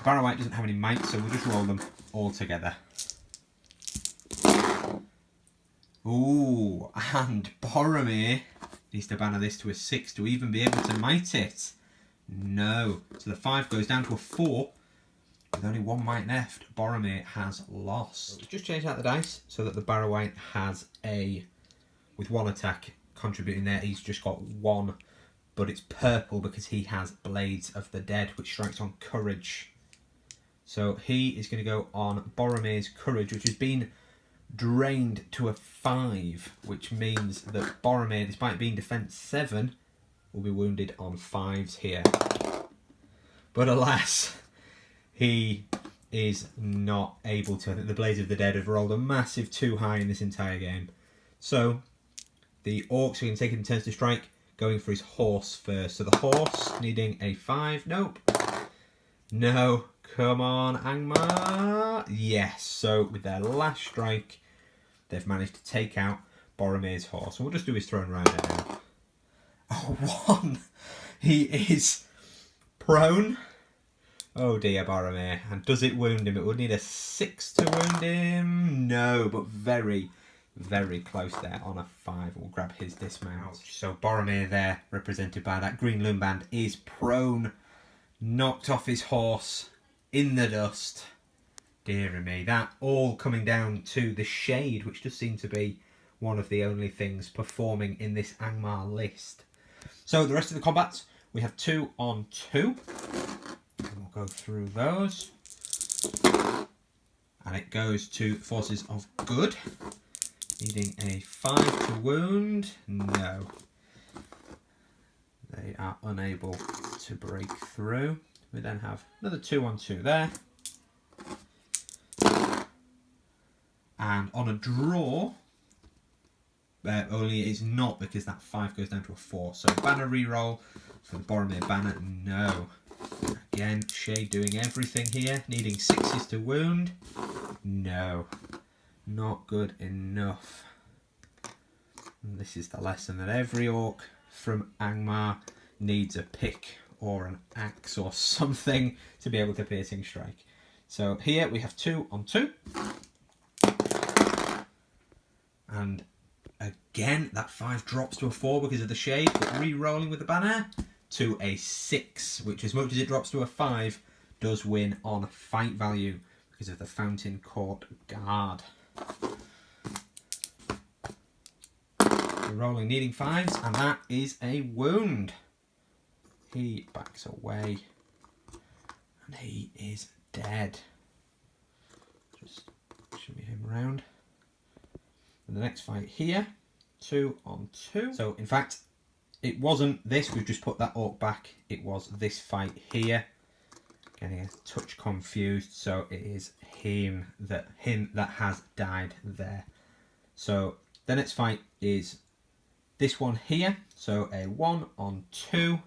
Barrow-wight doesn't have any might, so we'll just roll them all together. Ooh, and Boromir needs to banner this to a 6 to even be able to might it. No. So the 5 goes down to a 4. With only 1 might left, Boromir has lost. So just change out the dice so that the Barrow-wight has a, with 1 attack contributing there, he's just got 1, but it's purple because he has Blades of the Dead, which strikes on Courage. So he is going to go on Boromir's Courage, which has been drained to a 5, which means that Boromir, despite being defense 7, will be wounded on 5s here. But alas, he is not able to. I think the Blades of the Dead have rolled a massive 2 high in this entire game. So the orcs are going to take it in turns to strike, going for his horse first. So the horse needing a 5. Nope. No. Come on, Angmar. Yes. So with their last strike, they've managed to take out Boromir's horse. And we'll just do his Throne Rider now. Oh, 1. He is prone. Oh dear, Boromir. And does it wound him? It would need a 6 to wound him. No, but very, very close there on a 5. We'll grab his dismount. Ouch. So Boromir there, represented by that green loom band, is prone. Knocked off his horse in the dust. Dear me. That all coming down to the shade, which does seem to be one of the only things performing in this Angmar list. So the rest of the combats, we have 2 on 2. And we'll go through those. And it goes to Forces of Good. Needing a 5 to wound. No. They are unable to break through. We then have another 2 on 2 there. And on a draw, only it's not, because that 5 goes down to a 4. So banner reroll for the Boromir banner. No. Again, Shade doing everything here. Needing 6s to wound. No. Not good enough. And this is the lesson that every orc from Angmar needs a pick or an axe or something to be able to piercing strike. So here we have 2 on 2. And again, that 5 drops to a 4 because of the shade, but re-rolling with the banner to a 6, which as much as it drops to a 5, does win on fight value because of the Fountain Court Guard. Rolling, needing 5s, and that is a wound. He backs away, and he is dead. Just shimmy him around. And the next fight here, 2 on 2. So in fact, it wasn't this, we've just put that orc back. It was this fight here. Getting a touch confused, so it is him that has died there. So the next fight is this one here. So a 1 on 2.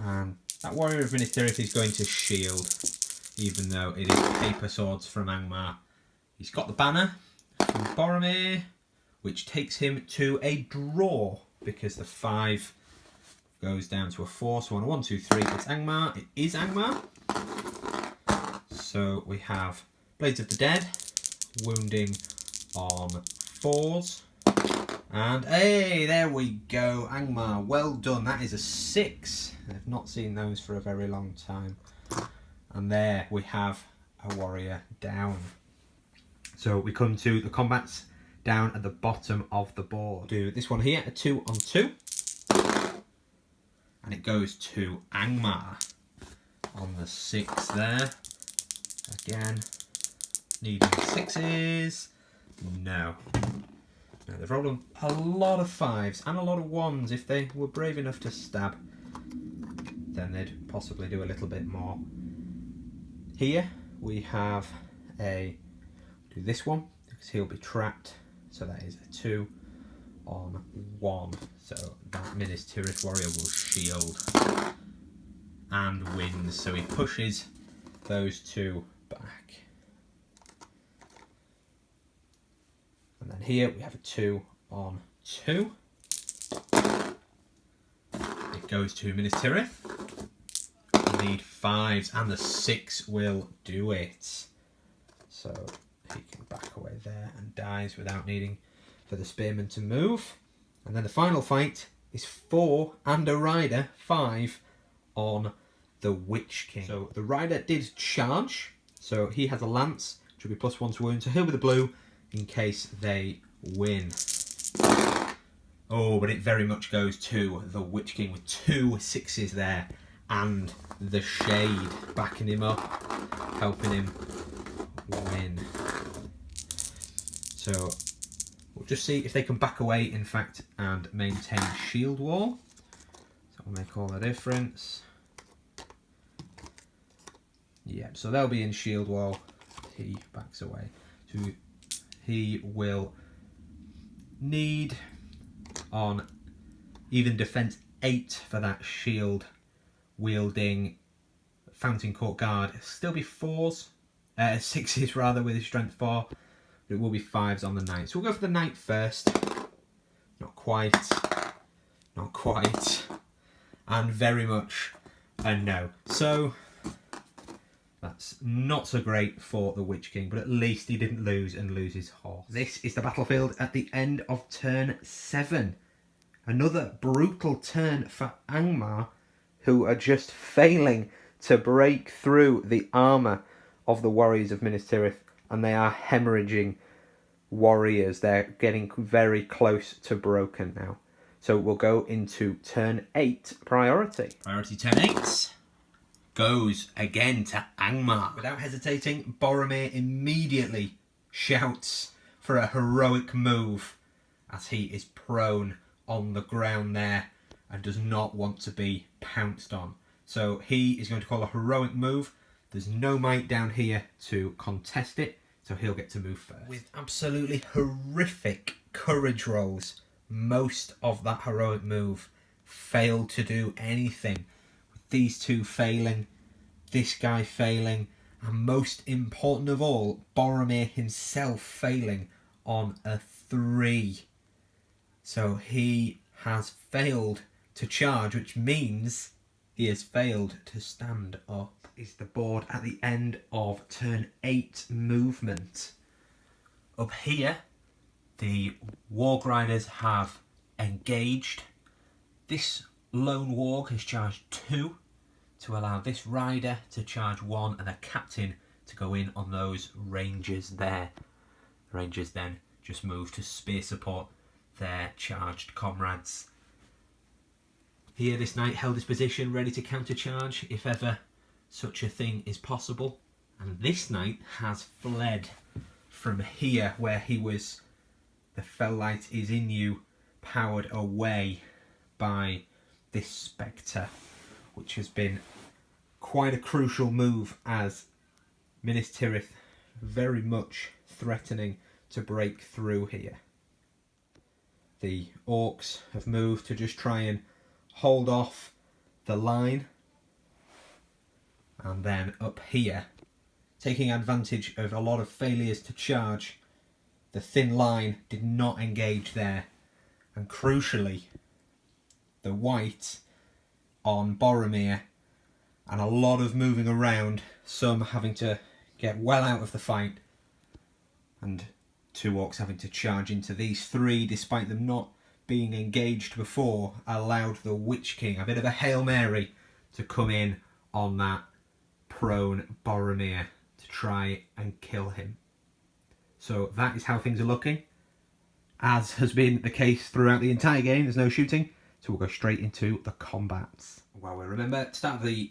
And that Warrior of Minas Tirith is going to shield, even though it is paper swords from Angmar. He's got the banner from Boromir, which takes him to a draw because the 5 goes down to a 4. So on a 1, 2, 3, it's Angmar. It is Angmar. So we have Blades of the Dead wounding on 4s. And hey, there we go, Angmar. Well done. That is a 6. I've not seen those for a very long time. And there we have a warrior down. So we come to the combats down at the bottom of the board. Do this one here, a 2 on 2. And it goes to Angmar on the 6 there. Again, needing 6s. No. No, they've rolled a lot of 5s and a lot of 1s. If they were brave enough to stab, then they'd possibly do a little bit more. Here we have do this one because he'll be trapped. So that is a 2 on 1. So that Minas Tirith warrior will shield and wins. So he pushes those 2 back. And then here we have a 2 on 2. It goes to Minas Tirith. We need 5s and the 6 will do it. So he can back away there and dies without needing for the spearman to move. And then the final fight is 4 and a rider, 5 on the Witch King. So the rider did charge. So he has a lance, which will be +1 to wound. So he'll be the blue in case they win. Oh, but it very much goes to the Witch King with 2 6s there and the shade backing him up, helping him win. So we'll just see if they can back away, in fact, and maintain shield wall. So will make all the difference. Yeah, so they'll be in shield wall. He backs away. So he will need on even defense 8 for that shield wielding Fountain Court guard. It'll still be 4s, 6s rather, with his strength 4. But it will be 5s on the knight. So we'll go for the knight first. Not quite. Not quite. And very much a no. So that's not so great for the Witch King, but at least he didn't lose and lose his horse. This is the battlefield at the end of turn 7. Another brutal turn for Angmar, who are just failing to break through the armour of the warriors of Minas Tirith, and they are hemorrhaging warriors. They're getting very close to broken now. So we'll go into turn 8 priority. Priority turn 8 goes again to Angmar. Without hesitating, Boromir immediately shouts for a heroic move as he is prone on the ground there and does not want to be pounced on. So he is going to call a heroic move. There's no might down here to contest it, so he'll get to move first. With absolutely horrific courage rolls, most of that heroic move failed to do anything. With these two failing, this guy failing, and most important of all, Boromir himself failing on a 3. So he has failed to charge, which means he has failed to stand up. Is the board at the end of turn 8 movement. Up here, the Warg Riders have engaged. This lone Warg has charged 2 to allow this rider to charge 1 and a captain to go in on those rangers there. The rangers then just move to spear support their charged comrades. Here this knight held his position ready to countercharge if ever such a thing is possible, and this knight has fled from here where he was. The Fellight is in you, powered away by this Spectre, which has been quite a crucial move as Minas Tirith very much threatening to break through here. The Orcs have moved to just try and hold off the line. And then up here, taking advantage of a lot of failures to charge, the thin line did not engage there. And crucially, the white on Boromir, and a lot of moving around, some having to get well out of the fight, and 2 orcs having to charge into these 3 despite them not being engaged before, allowed the Witch King a bit of a Hail Mary to come in on that prone Boromir to try and kill him. So that is how things are looking. As has been the case throughout the entire game, there's no shooting, so we'll go straight into the combats. Well, we remember, at the start of the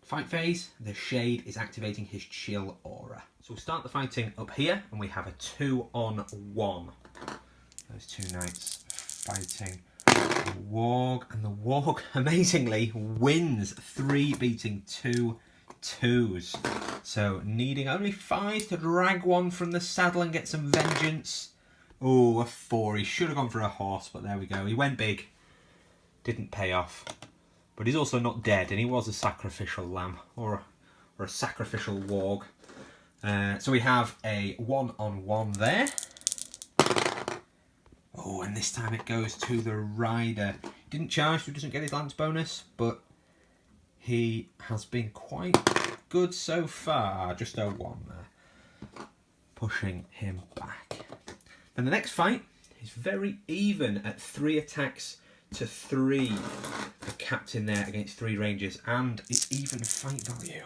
fight phase, the Shade is activating his chill aura. So we'll start the fighting up here, and we have a 2-on-1. Those 2 knights fighting the Warg, and the Warg amazingly wins 3 beating 2 2s. So needing only 5 to drag one from the saddle and get some vengeance. Oh, a 4. He should have gone for a horse, but there we go. He went big. Didn't pay off. But he's also not dead, and he was a sacrificial lamb, or a sacrificial Warg. So we have a 1-on-1 there. Oh, and this time it goes to the rider. Didn't charge, so he doesn't get his lance bonus, but he has been quite good so far. Just a 1 there, pushing him back. Then the next fight is very even at 3 attacks to 3. The captain there against 3 rangers, and it's even fight value.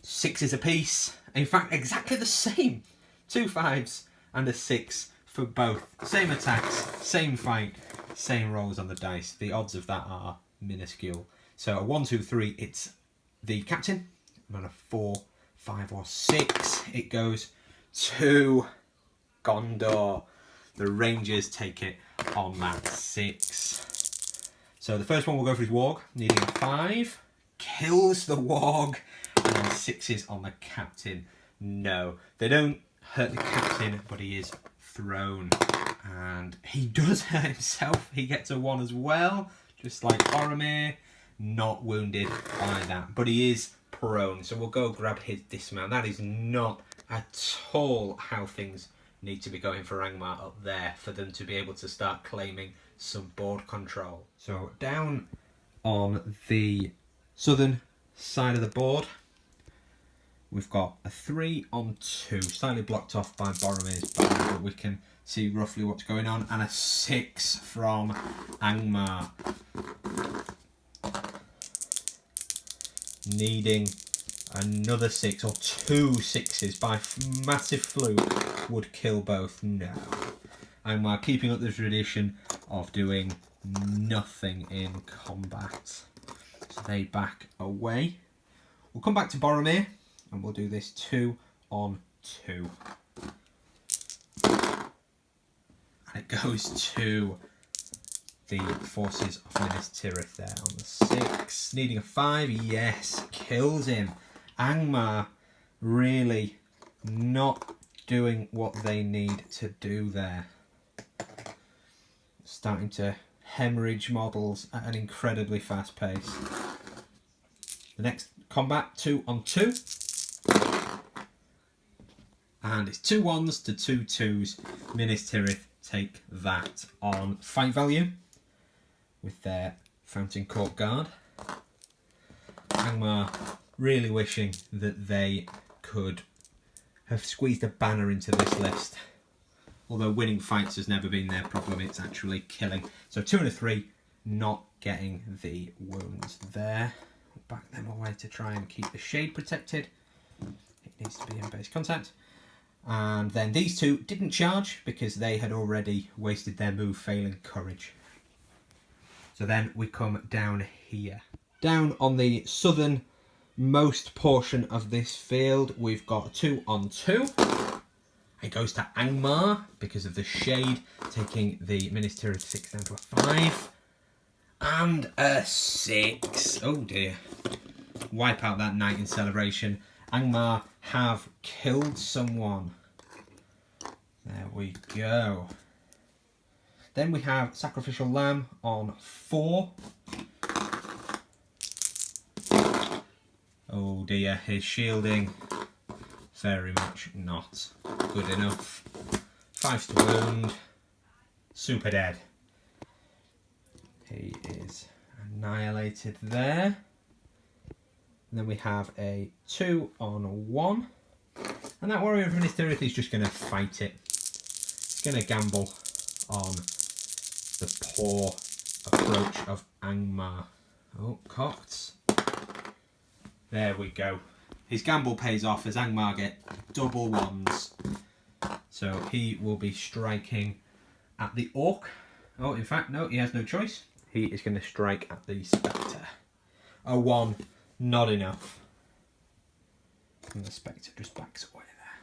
6s apiece. In fact, exactly the same. 2 5s and a 6 for both. Same attacks, same fight, same rolls on the dice. The odds of that are minuscule. So a 1, 2, 3, it's the captain. And on a 4, 5 or 6, it goes to Gondor. The Rangers take it on that 6. So the first one will go for his Warg, needing a 5. kills the warg, and then 6s on the captain. No, they don't hurt the captain, but he is thrown. And he does hurt himself. He gets a 1 as well, just like Boromir. Not wounded by that, but he is prone. So we'll go grab his dismount. That is not at all how things need to be going for Angmar up there for them to be able to start claiming some board control. So down on the southern side of the board, we've got a 3 on 2, slightly blocked off by Boromir's banner, but we can see roughly what's going on, and a 6 from Angmar. Needing another 6 or 2 6s by massive fluke would kill both. No. Angmar keeping up the tradition of doing nothing in combat. So they back away. We'll come back to Boromir and we'll do this 2 on 2. And it goes to the forces of Minas Tirith there on the 6. Needing a 5, yes, kills him. Angmar really not doing what they need to do there. Starting to hemorrhage models at an incredibly fast pace. The next combat, 2 on 2. And it's 2 1s to 2 2s. Minas Tirith take that on fight value with their Fountain Court Guard. Angmar really wishing that they could have squeezed a banner into this list. Although winning fights has never been their problem, it's actually killing. So 2 and a 3, not getting the wounds there. Back them away to try and keep the shade protected. It needs to be in base contact. And then these 2 didn't charge because they had already wasted their move, failing courage. So then we come down here. Down on the southernmost portion of this field, we've got a 2 on 2. It goes to Angmar because of the shade, taking the Minas Tirith 6 down to a 5. And a 6. Oh dear. Wipe out that night in celebration. Angmar have killed someone. There we go. Then we have Sacrificial Lamb on 4. Oh dear, his shielding, very much not good enough. 5 to wound, super dead. He is annihilated there. And then we have a 2 on 1. And that warrior of Minas Tirith is just going to fight it. He's going to gamble on the poor approach of Angmar. Oh, cocked. There we go. His gamble pays off as Angmar get double 1s. So he will be striking at the orc. Oh, in fact, no, he has no choice. He is going to strike at the spectre. A 1, not enough. And the spectre just backs away there.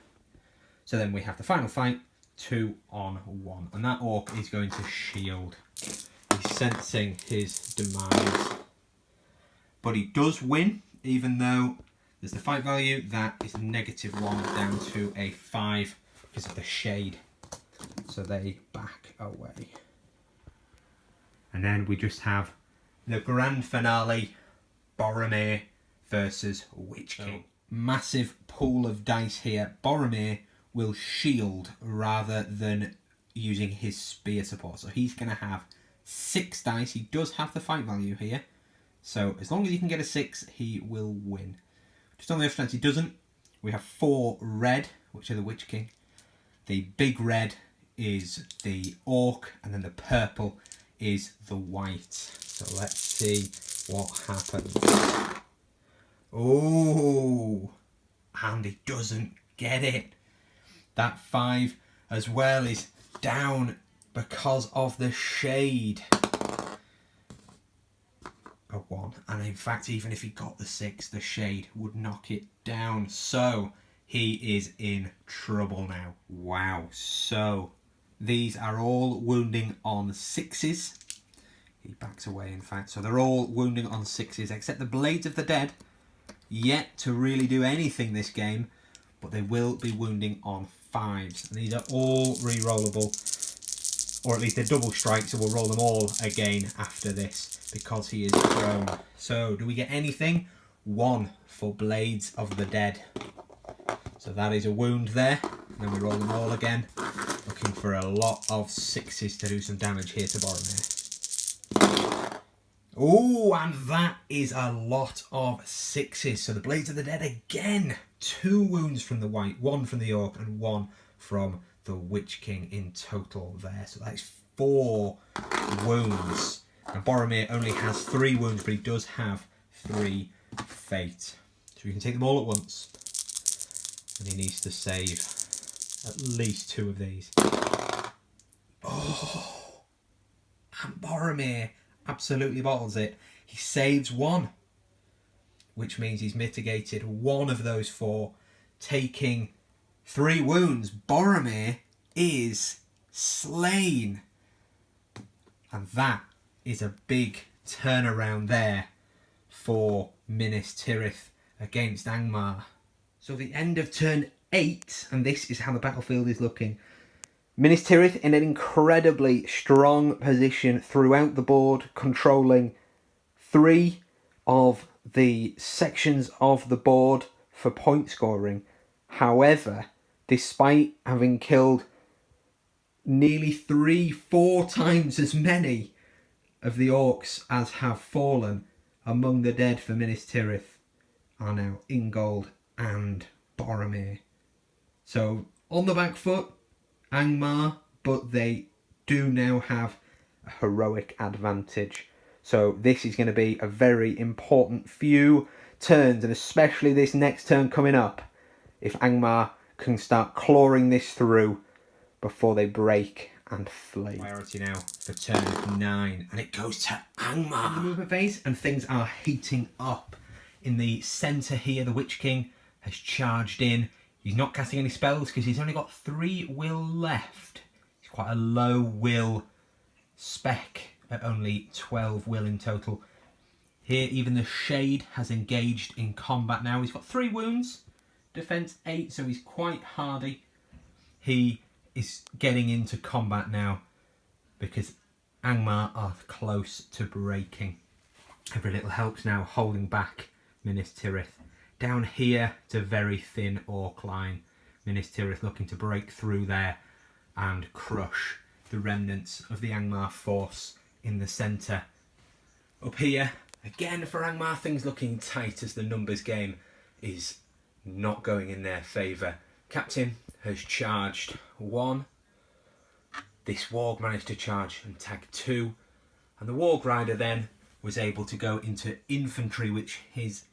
So then we have the final fight, 2 on 1. And that orc is going to shield. He's sensing his demise. But he does win, even though there's the fight value. That is -1 down to a 5 because of the shade. So they back away. And then we just have the grand finale, Boromir versus Witch King. Massive pool of dice here. Boromir will shield rather than using his spear support. So he's going to have 6 dice. He does have the fight value here. So as long as he can get a 6, he will win. Just on the off chance he doesn't, we have 4 red, which are the Witch King. The big red is the orc, and then the purple is the white. So let's see what happens. Oh, and he doesn't get it. That 5 as well is down because of the shade. A 1, and in fact even if he got the 6, the shade would knock it down. So he is in trouble now. Wow. So these are all wounding on 6s. He backs away, in fact. So they're all wounding on 6s, except the Blades of the Dead, yet to really do anything this game, but they will be wounding on 5s. And these are all re-rollable, or at least they're double strikes, so we'll roll them all again after this, because he is prone. So, do we get anything? 1 for Blades of the Dead. So that is a wound there. And then we roll them all again, looking for a lot of 6s to do some damage here to Boromir. Oh, and that is a lot of 6s. So the Blades of the Dead again. 2 wounds from the White, 1 from the Orc, and 1 from the Witch King in total there. So that is 4 wounds. And Boromir only has 3 wounds, but he does have 3 fate. So we can take them all at once. And he needs to save at least 2 of these. Oh! And Boromir absolutely bottles it. He saves 1, which means he's mitigated 1 of those 4, taking 3 wounds. Boromir is slain. And that is a big turnaround there for Minas Tirith against Angmar. So the end of turn 8, and this is how the battlefield is looking. Minas Tirith in an incredibly strong position throughout the board, controlling 3 of the sections of the board for point scoring. However, despite having killed nearly 3-4 times as many of the orcs as have fallen, among the dead for Minas Tirith are now Ingold and Boromir. So on the back foot, Angmar, but they do now have a heroic advantage. So this is going to be a very important few turns, and especially this next turn coming up, if Angmar can start clawing this through before they break and flee. Priority now for turn 9, and it goes to Angmar in the movement phase, and things are heating up. In the centre here, the Witch King has charged in. He's not casting any spells because he's only got 3 will left. He's quite a low will spec at only 12 will in total. Here, even the Shade has engaged in combat now. He's got 3 wounds, defense 8, so he's quite hardy. He is getting into combat now because Angmar are close to breaking. Every little helps now, holding back Minas Tirith. Down here, it's a very thin orc line. Minas Tirith looking to break through there and crush the remnants of the Angmar force in the centre. Up here, again for Angmar, things looking tight as the numbers game is not going in their favour. Captain has charged 1. This warg managed to charge and tag 2. And the warg rider then was able to go into infantry, which is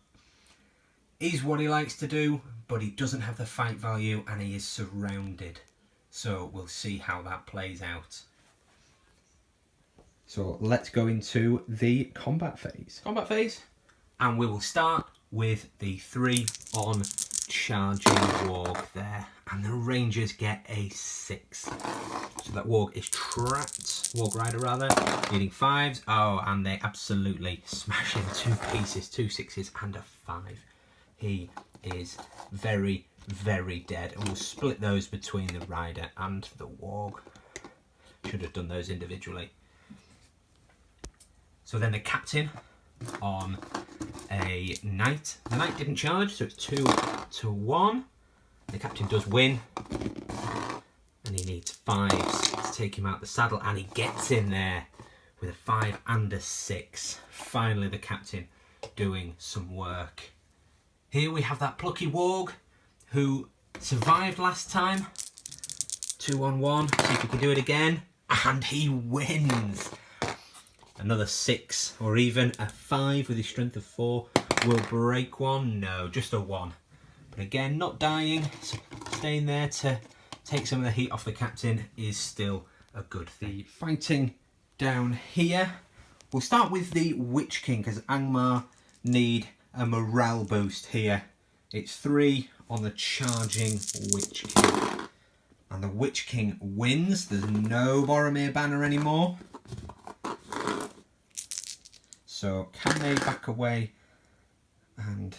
what he likes to do, but he doesn't have the fight value and he is surrounded. So we'll see how that plays out. So let's go into the combat phase. And we will start with the 3 on charging warg there. And the rangers get a 6. So that warg is trapped. Warg rider rather. Needing 5s. Oh, and they absolutely smash him 2 pieces. 2 6s and a 5. He is very, very dead. And we'll split those between the rider and the warg. Should have done those individually. So then the captain on a knight. The knight didn't charge, so it's 2 to 1. The captain does win. And he needs 5s to take him out the saddle. And he gets in there with a 5 and a 6. Finally the captain doing some work. Here we have that plucky warg who survived last time. 2 on 1. See if he can do it again. And he wins. Another 6 or even a 5 with his strength of 4 will break 1. No, just a 1. But again, not dying. So staying there to take some of the heat off the captain is still a good thing. Fighting down here. We'll start with the Witch King because Angmar need a morale boost here. It's 3 on the charging Witch King. And the Witch King wins. There's no Boromir banner anymore. So can they back away and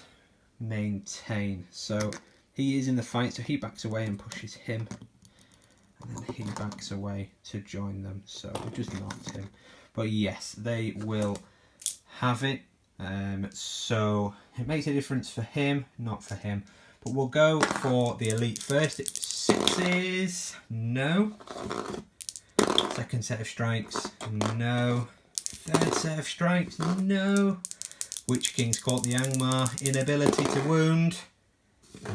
maintain? So he is in the fight, so he backs away and pushes him. And then he backs away to join them. So we just knocked him. But yes, they will have it. So it makes a difference for him, not for him. But we'll go for the elite first. It's 6s. No. Second set of strikes. No. Third set of strikes. No. Witch King's caught the Angmar. Inability to wound.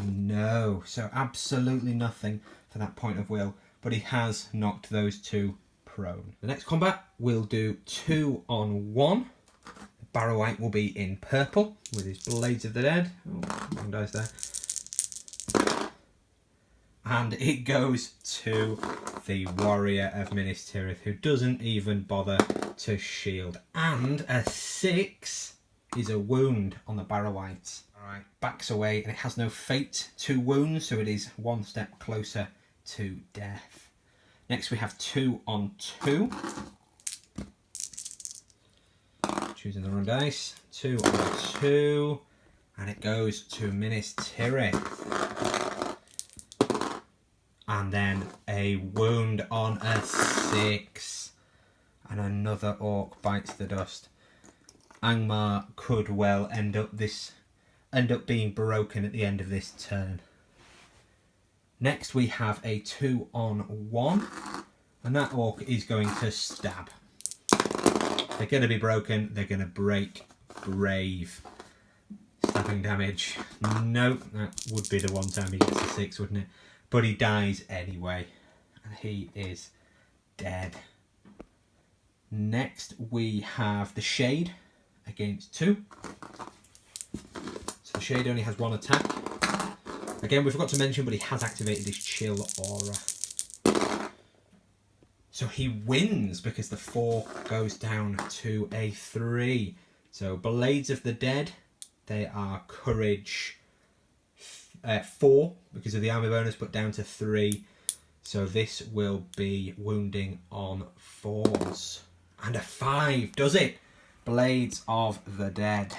No. So absolutely nothing for that point of will. But he has knocked those two prone. The next combat we'll do 2-on-1. Barrow-wight will be in purple with his Blades of the Dead. Oh, wrong dice there. And it goes to the Warrior of Minas Tirith, who doesn't even bother to shield. And a 6 is a wound on the Barrow-wight. Alright, backs away, and it has no fate to wounds, so it is one step closer to death. Next we have 2-on-2. Choosing the wrong dice. 2-on-2. And it goes to Minas Tirith. And then a wound on a 6. And another orc bites the dust. Angmar could well end up being broken at the end of this turn. Next we have a 2-on-1. And that orc is going to stab. They're going to be broken. They're going to break. Brave. Stabbing damage. Nope, that would be the one time he gets a 6, wouldn't it? But he dies anyway. And he is dead. Next we have the Shade against 2. So the Shade only has 1 attack. Again, we forgot to mention, but he has activated his Chill Aura. So he wins because the 4 goes down to a 3. So Blades of the Dead, they are Courage 4 because of the army bonus, but down to 3. So this will be wounding on 4s. And a 5 does it. Blades of the Dead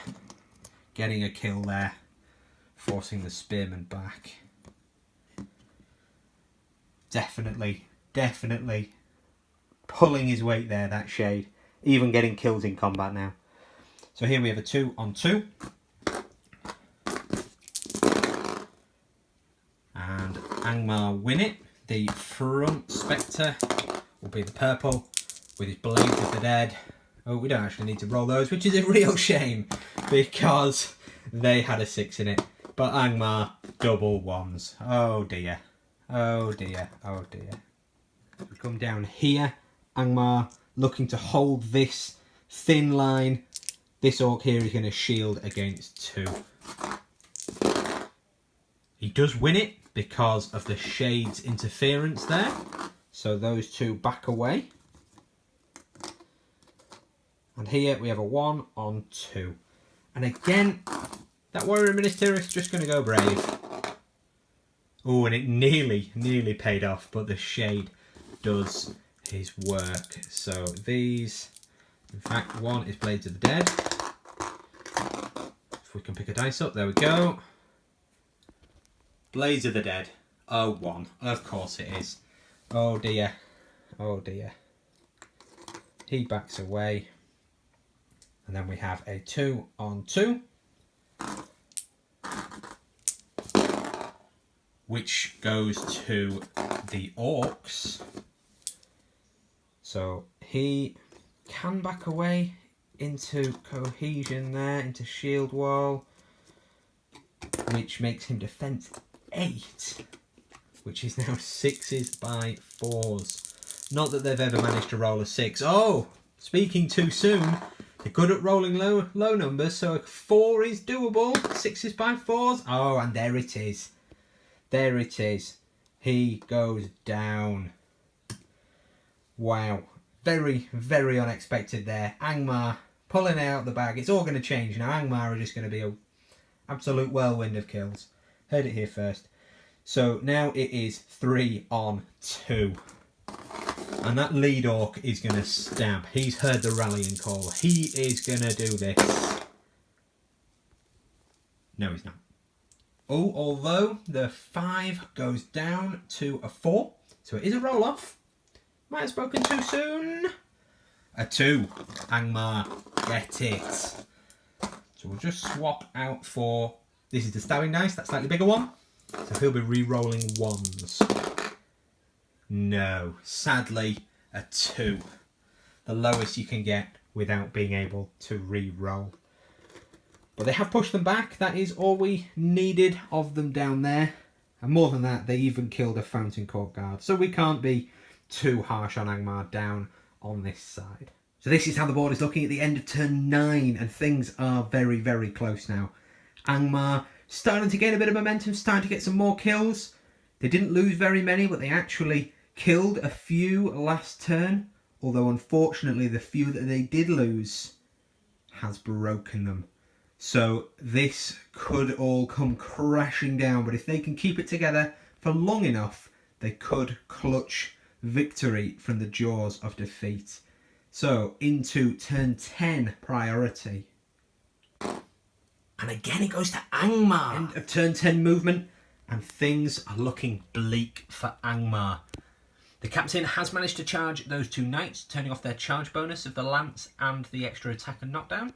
getting a kill there, forcing the spearman back. Definitely pulling his weight there, that Shade. Even getting kills in combat now. So here we have a 2-on-2. And Angmar win it. The front Spectre will be the purple with his Blades of the Dead. Oh, we don't actually need to roll those, which is a real shame because they had a 6 in it. But Angmar, double 1s. Oh dear. Oh dear. Oh dear. We come down here. Angmar looking to hold this thin line. This orc here is going to shield against 2. He does win it because of the Shade's interference there. So those 2 back away. And here we have a 1-on-2. And again, that Warrior of Minas Tirith is just going to go brave. Oh, and it nearly paid off, but the Shade does his work. So these, in fact, 1 is Blades of the Dead. If we can pick a dice up, there we go. Blades of the Dead. Oh, 1. Of course it is. Oh dear. Oh dear. He backs away. And then we have a 2-on-2. Which goes to the orcs. So he can back away into cohesion there, into shield wall, which makes him defense 8, which is now 6s by 4s. Not that they've ever managed to roll a 6. Oh, speaking too soon. They're good at rolling low numbers, so a 4 is doable. 6s by 4s. Oh, and there it is. There it is. He goes down. Wow. Very, very unexpected there. Angmar pulling out the bag. It's all going to change now. Angmar are just going to be an absolute whirlwind of kills. Heard it here first. So now it is 3-on-2. And that lead orc is going to stab. He's heard the rallying call. He is going to do this. No, he's not. Oh, although the 5 goes down to a 4. So it is a roll-off. Might have spoken too soon. A 2. Angmar, get it. So we'll just swap out for... This is the stabbing dice, that slightly bigger one. So he'll be re-rolling 1s. No, sadly, a 2. The lowest you can get without being able to re-roll. But they have pushed them back. That is all we needed of them down there. And more than that, they even killed a Fountain Court guard. So we can't be too harsh on Angmar down on this side. So this is how the board is looking at the end of turn 9. And things are very, very close now. Angmar starting to gain a bit of momentum, starting to get some more kills. They didn't lose very many, but they actually killed a few last turn. Although unfortunately the few that they did lose has broken them. So this could all come crashing down, but if they can keep it together for long enough, they could clutch victory from the jaws of defeat. So into turn 10 priority. And again it goes to Angmar. End of turn 10 movement, and things are looking bleak for Angmar. The captain has managed to charge those 2 knights, turning off their charge bonus of the lance and the extra attack and knockdown.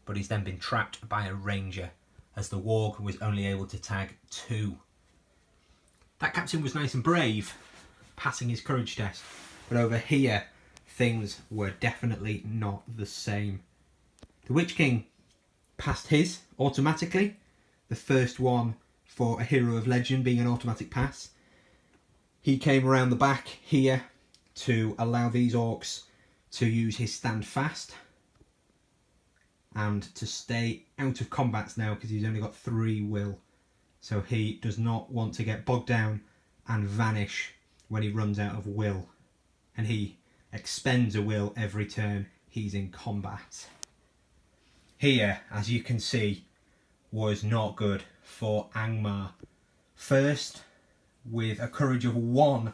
But he's then been trapped by a ranger, as the warg was only able to tag 2. That captain was nice and brave, passing his courage test. But over here, things were definitely not the same. The Witch King passed his automatically. The first one for a Hero of Legend being an automatic pass. He came around the back here to allow these orcs to use his stand fast and to stay out of combats now because he's only got 3 will. So he does not want to get bogged down and vanish when he runs out of will. And he expends a will every turn he's in combat. Here, as you can see, was not good for Angmar. First, with a courage of 1,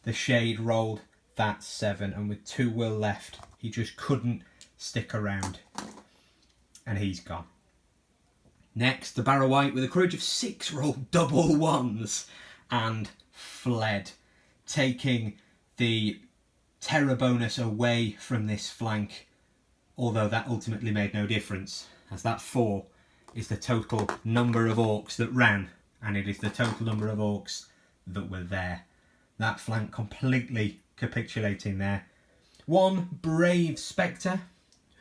the Shade rolled that 7, and with 2 will left, he just couldn't stick around. And he's gone. Next, the Barrow White with a courage of 6 rolled double 1s and fled, taking the terror bonus away from this flank, although that ultimately made no difference, as that 4 is the total number of orcs that ran, and it is the total number of orcs that were there. That flank completely capitulating there. One brave Spectre,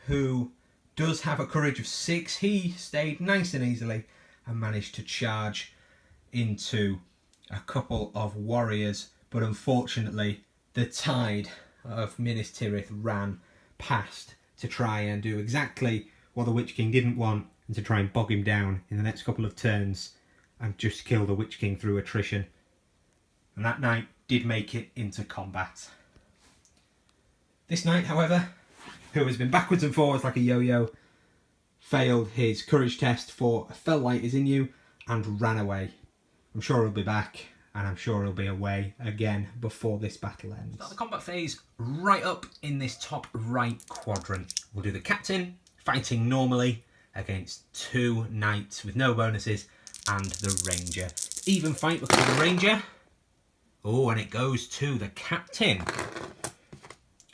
who does have a courage of 6, he stayed nice and easily and managed to charge into a couple of warriors, but unfortunately the tide of Minas Tirith ran past to try and do exactly what the Witch King didn't want, and to try and bog him down in the next couple of turns and just kill the Witch King through attrition. And that knight did make it into combat. This knight, however, who has been backwards and forwards like a yo-yo, failed his courage test for a fell light is in you and ran away. I'm sure he'll be back, and I'm sure he'll be away again before this battle ends. Start the combat phase right up in this top right quadrant. We'll do the captain fighting normally against 2 knights with no bonuses and the ranger. Even fight because of the ranger. Oh, and it goes to the captain.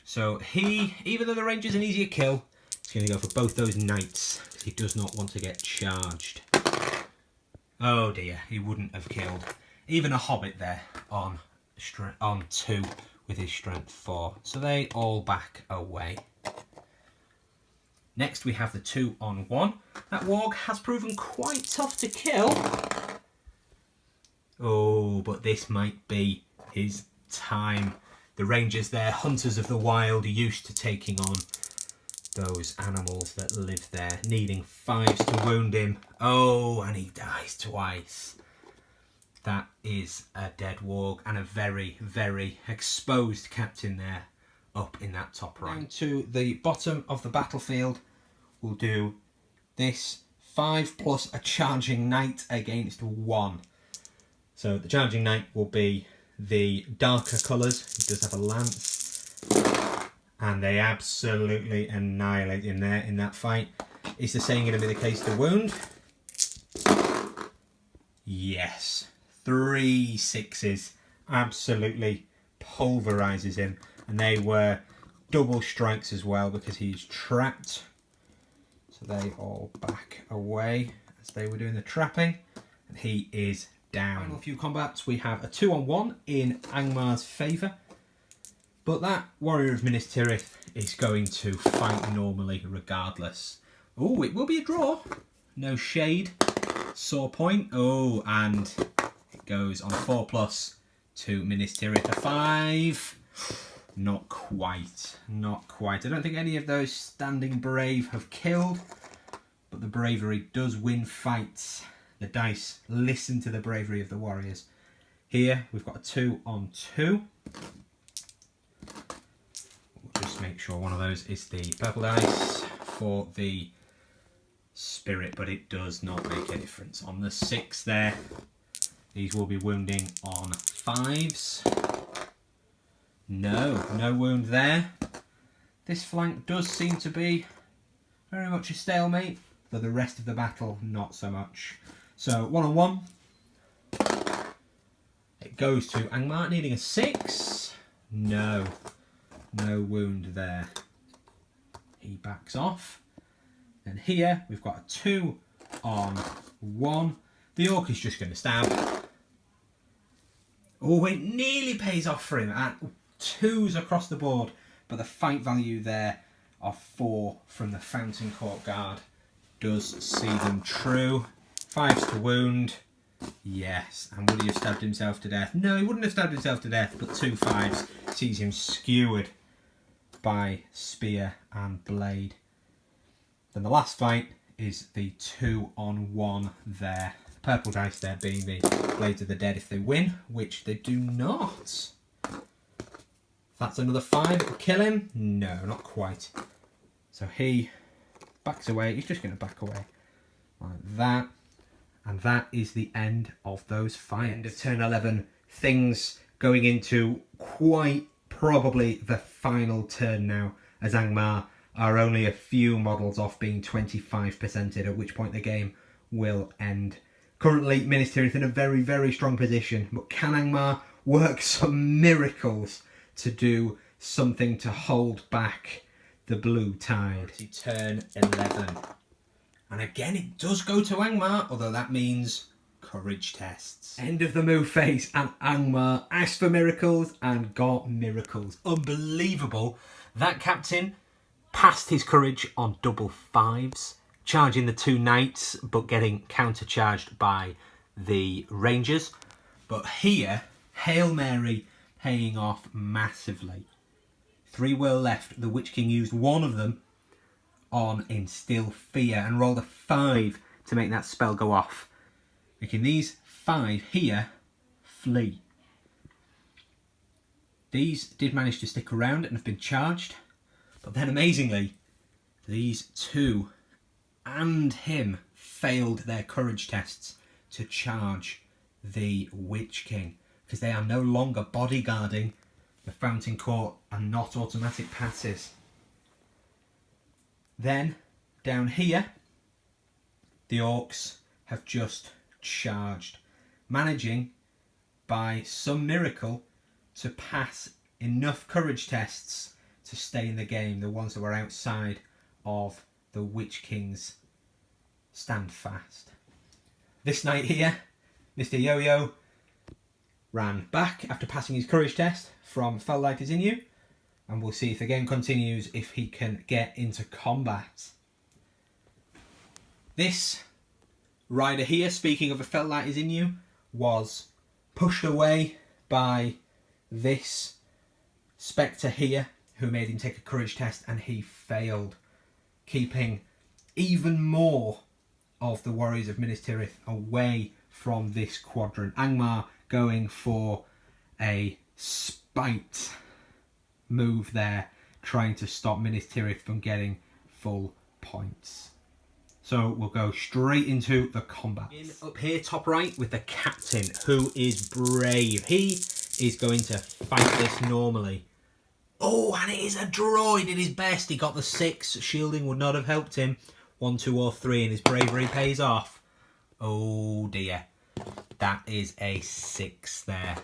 So he, even though the ranger's an easier kill, he's going to go for both those knights because he does not want to get charged. Oh dear, he wouldn't have killed even a hobbit there on 2 with his strength 4. So they all back away. Next we have the 2-on-1. That warg has proven quite tough to kill. Oh, but this might be his time. The rangers there, hunters of the wild, used to taking on those animals that live there, needing 5s to wound him. Oh, and he dies twice. That is a dead warg and a very, very exposed captain there up in that top right. Down to the bottom of the battlefield, we'll do this 5 plus a charging knight against 1. So the charging knight will be the darker colours. He does have a lance. And they absolutely annihilate him there in that fight. Is the same going to be the case to wound? Yes. 3 6s. Absolutely pulverises him. And they were double strikes as well because he's trapped. So they all back away as they were doing the trapping. And he is down. Final few combats. We have a 2-on-1 in Angmar's favour. But that Warrior of Minas Tirith is going to fight normally regardless. Oh, it will be a draw. No shade. Sore point. Oh, and it goes on a 4+ to Minas Tirith. A 5. Not quite. Not quite. I don't think any of those standing brave have killed. But the bravery does win fights. The dice listen to the bravery of the warriors. Here we've got a 2-on-2. Just make sure one of those is the purple dice for the spirit, but it does not make a difference. On the 6 there, these will be wounding on 5s. No wound there. This flank does seem to be very much a stalemate, though the rest of the battle not so much. So 1-on-1. It goes to Angmar, needing a 6. No wound there. He backs off. Then here we've got a 2-on-1. The orc is just going to stab. Oh, it nearly pays off for him. At 2s across the board, but the fight value there of 4 from the Fountain Court Guard does see them true. 5s to wound. Yes, and would he have stabbed himself to death? No, he wouldn't have stabbed himself to death, but 2 5s sees him skewered by spear and blade. Then the last fight is the 2-on-1 there. Purple dice there being the Blades of the Dead if they win, which they do not. That's another 5, it will kill him. No, not quite. So he backs away. He's just going to back away like that. And that is the end of those fights. End of turn 11. Things going into quite probably the final turn now, as Angmar are only a few models off being 25%ed, at which point the game will end. Currently, Minas Tirith in a very, very strong position, but can Angmar work some miracles to do something to hold back the blue tide? Turn 11. And again, it does go to Angmar, although that means courage tests. End of the move phase, and Angmar asked for miracles and got miracles. Unbelievable. That captain passed his courage on double 5s, charging the 2 knights, but getting countercharged by the rangers. But here, Hail Mary paying off massively. 3 will left. The Witch King used one of them on Instill Fear and rolled a 5 to make that spell go off, making these 5 here flee. These did manage to stick around and have been charged, but then amazingly these 2 and him failed their courage tests to charge the Witch King, because they are no longer bodyguarding the Fountain Court and not automatic passes. Then, down here, the orcs have just charged, managing, by some miracle, to pass enough courage tests to stay in the game, the ones that were outside of the Witch King's stand fast. This knight here, Mr. Yo-Yo, ran back after passing his courage test from Felllight is in you. And we'll see if the game continues, if he can get into combat. This rider here, speaking of a Felllight is in you, was pushed away by this Spectre here, who made him take a courage test, and he failed, keeping even more of the warriors of Minas Tirith away from this quadrant. Angmar going for a spite move there, trying to stop Minas Tirith from getting full points. So we'll go straight into the combat. Up here, top right, with the captain, who is brave. He is going to fight this normally. Oh, and it is a draw. He did his best. He got the 6. Shielding would not have helped him. 1, 2 or 3 and his bravery pays off. Oh dear. That is a 6 there.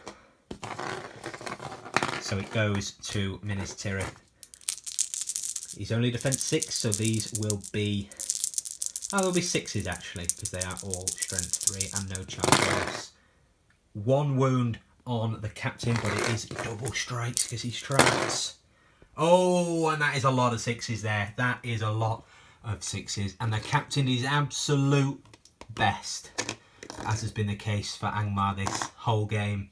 So it goes to Minas Tirith. He's only defense 6, so these will be... Oh, they'll be 6s actually, because they are all strength 3 and no charge loss. 1 wound on the captain, but it is double strikes because he strikes. Oh, and that is a lot of 6s there. That is a lot of 6s. And the captain is absolute best, as has been the case for Angmar this whole game.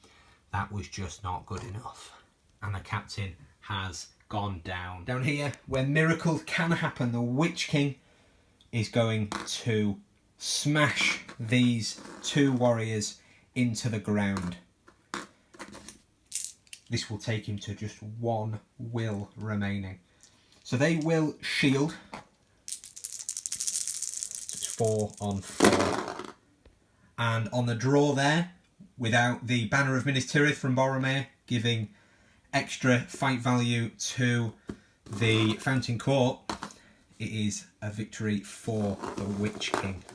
That was just not good enough. And the captain has gone down. Down here, where miracles can happen, the Witch King is going to smash these 2 warriors into the ground. This will take him to just 1 will remaining. So they will shield. It's 4 on 4. And on the draw there, without the Banner of Minas Tirith from Boromir, giving extra fight value to the Fountain Court, it is a victory for the Witch King.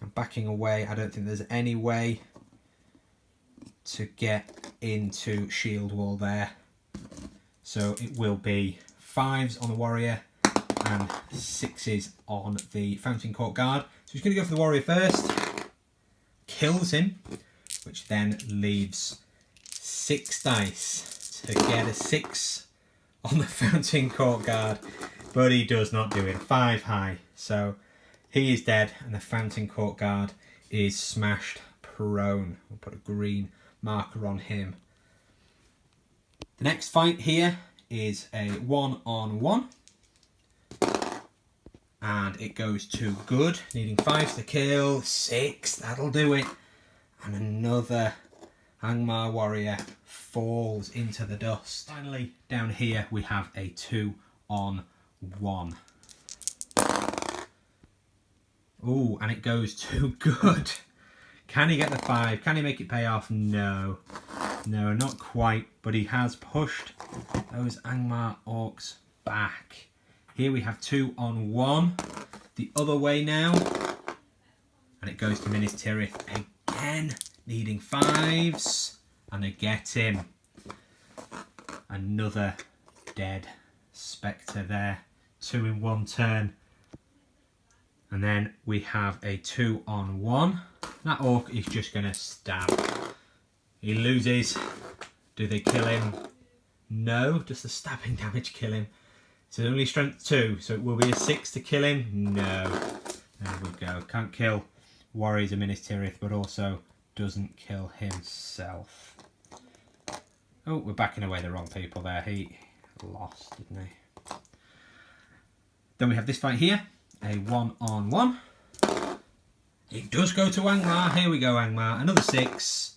I'm backing away. I don't think there's any way to get into shield wall there. So it will be 5s on the warrior and 6s on the Fountain Court guard. So he's going to go for the warrior first. Kills him, which then leaves 6 dice to get a 6 on the Fountain Court guard. But he does not do it. 5 high. So he is dead and the Fountain Court guard is smashed prone. We'll put a green marker on him. The next fight here is a 1-on-1. And it goes to good, needing 5s to kill. 6, that'll do it. And another Angmar warrior falls into the dust. Finally, down here we have a 2-on-1. Oh, and it goes to good. Can he get the 5? Can he make it pay off? No. No, not quite. But he has pushed those Angmar orcs back. Here we have 2-on-1. The other way now. And it goes to Minas Tirith again. Needing 5s. And they get him. Another dead Spectre there. 2 in 1 turn. And then we have a 2-on-1. That orc is just going to stab. He loses. Do they kill him? No. Does the stabbing damage kill him? It's only strength 2, so it will be a 6 to kill him. No. There we go. Can't kill warriors of Minas Tirith, but also doesn't kill himself. Oh, we're backing away the wrong people there. He lost, didn't he? Then we have this fight here. A 1-on-1. It does go to Angmar. Here we go, Angmar. Another 6.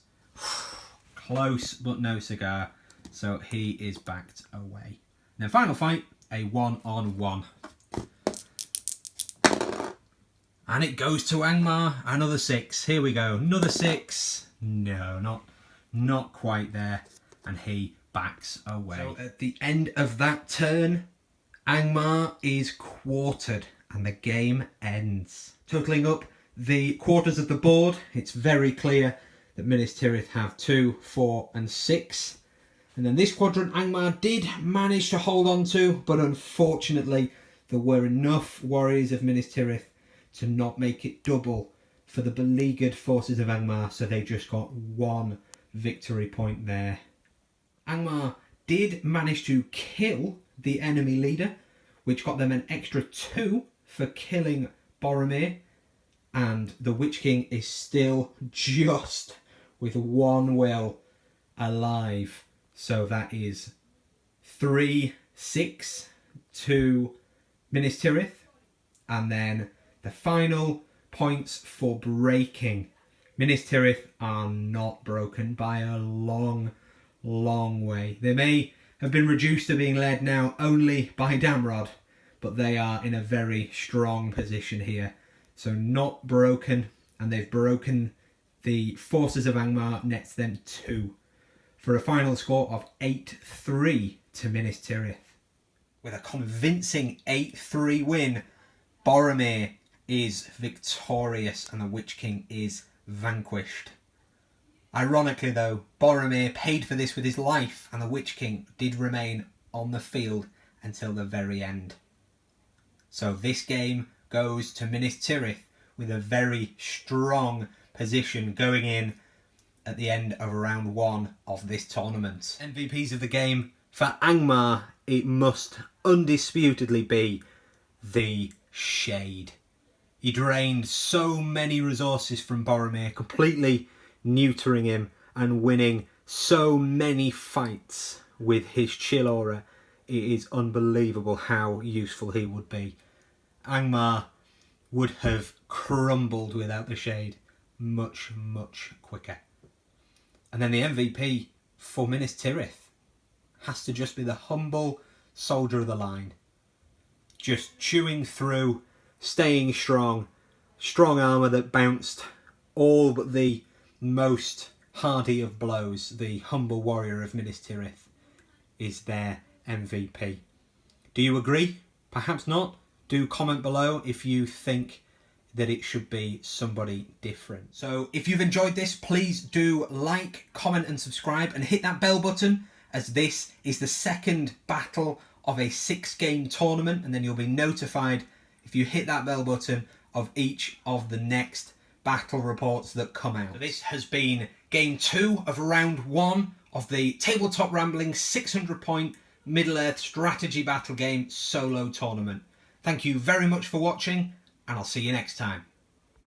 Close, but no cigar. So he is backed away. Then final fight, a 1-on-1. And it goes to Angmar. Another 6. Here we go. Another 6. No, not quite there. And he backs away. So at the end of that turn, Angmar is quartered. And the game ends. Totaling up the quarters of the board, it's very clear that Minas Tirith have 2, 4 and 6. And then this quadrant Angmar did manage to hold on to, but unfortunately there were enough warriors of Minas Tirith to not make it double for the beleaguered forces of Angmar, so they just got 1 victory point there. Angmar did manage to kill the enemy leader, which got them an extra 2 for killing Boromir, and the Witch King is still just with 1 will alive. So that is 3-6 to Minas Tirith, and then the final points for breaking. Minas Tirith are not broken by a long way. They may have been reduced to being led now only by Damrod, but they are in a very strong position here. So not broken, and they've broken the forces of Angmar, nets them 2 for a final score of 8-3 to Minas Tirith. With a convincing 8-3 win, Boromir is victorious and the Witch King is vanquished. Ironically though, Boromir paid for this with his life and the Witch King did remain on the field until the very end. So this game goes to Minas Tirith with a very strong position going in at the end of round 1 of this tournament. MVPs of the game, for Angmar, it must undisputedly be the Shade. He drained so many resources from Boromir, completely neutering him and winning so many fights with his chill aura. It is unbelievable how useful he would be. Angmar would have crumbled without the Shade much, much quicker. And then the MVP for Minas Tirith has to just be the humble soldier of the line. Just chewing through, staying strong, strong armour that bounced all but the most hardy of blows. The humble warrior of Minas Tirith is their MVP. Do you agree? Perhaps not. Do comment below if you think that it should be somebody different. So if you've enjoyed this, please do like, comment and subscribe and hit that bell button, as this is the second battle of a 6-game tournament, and then you'll be notified if you hit that bell button of each of the next battle reports that come out. So this has been game 2 of round 1 of the Tabletop Rambling 600 point Middle-earth strategy battle game solo tournament. Thank you very much for watching, and I'll see you next time.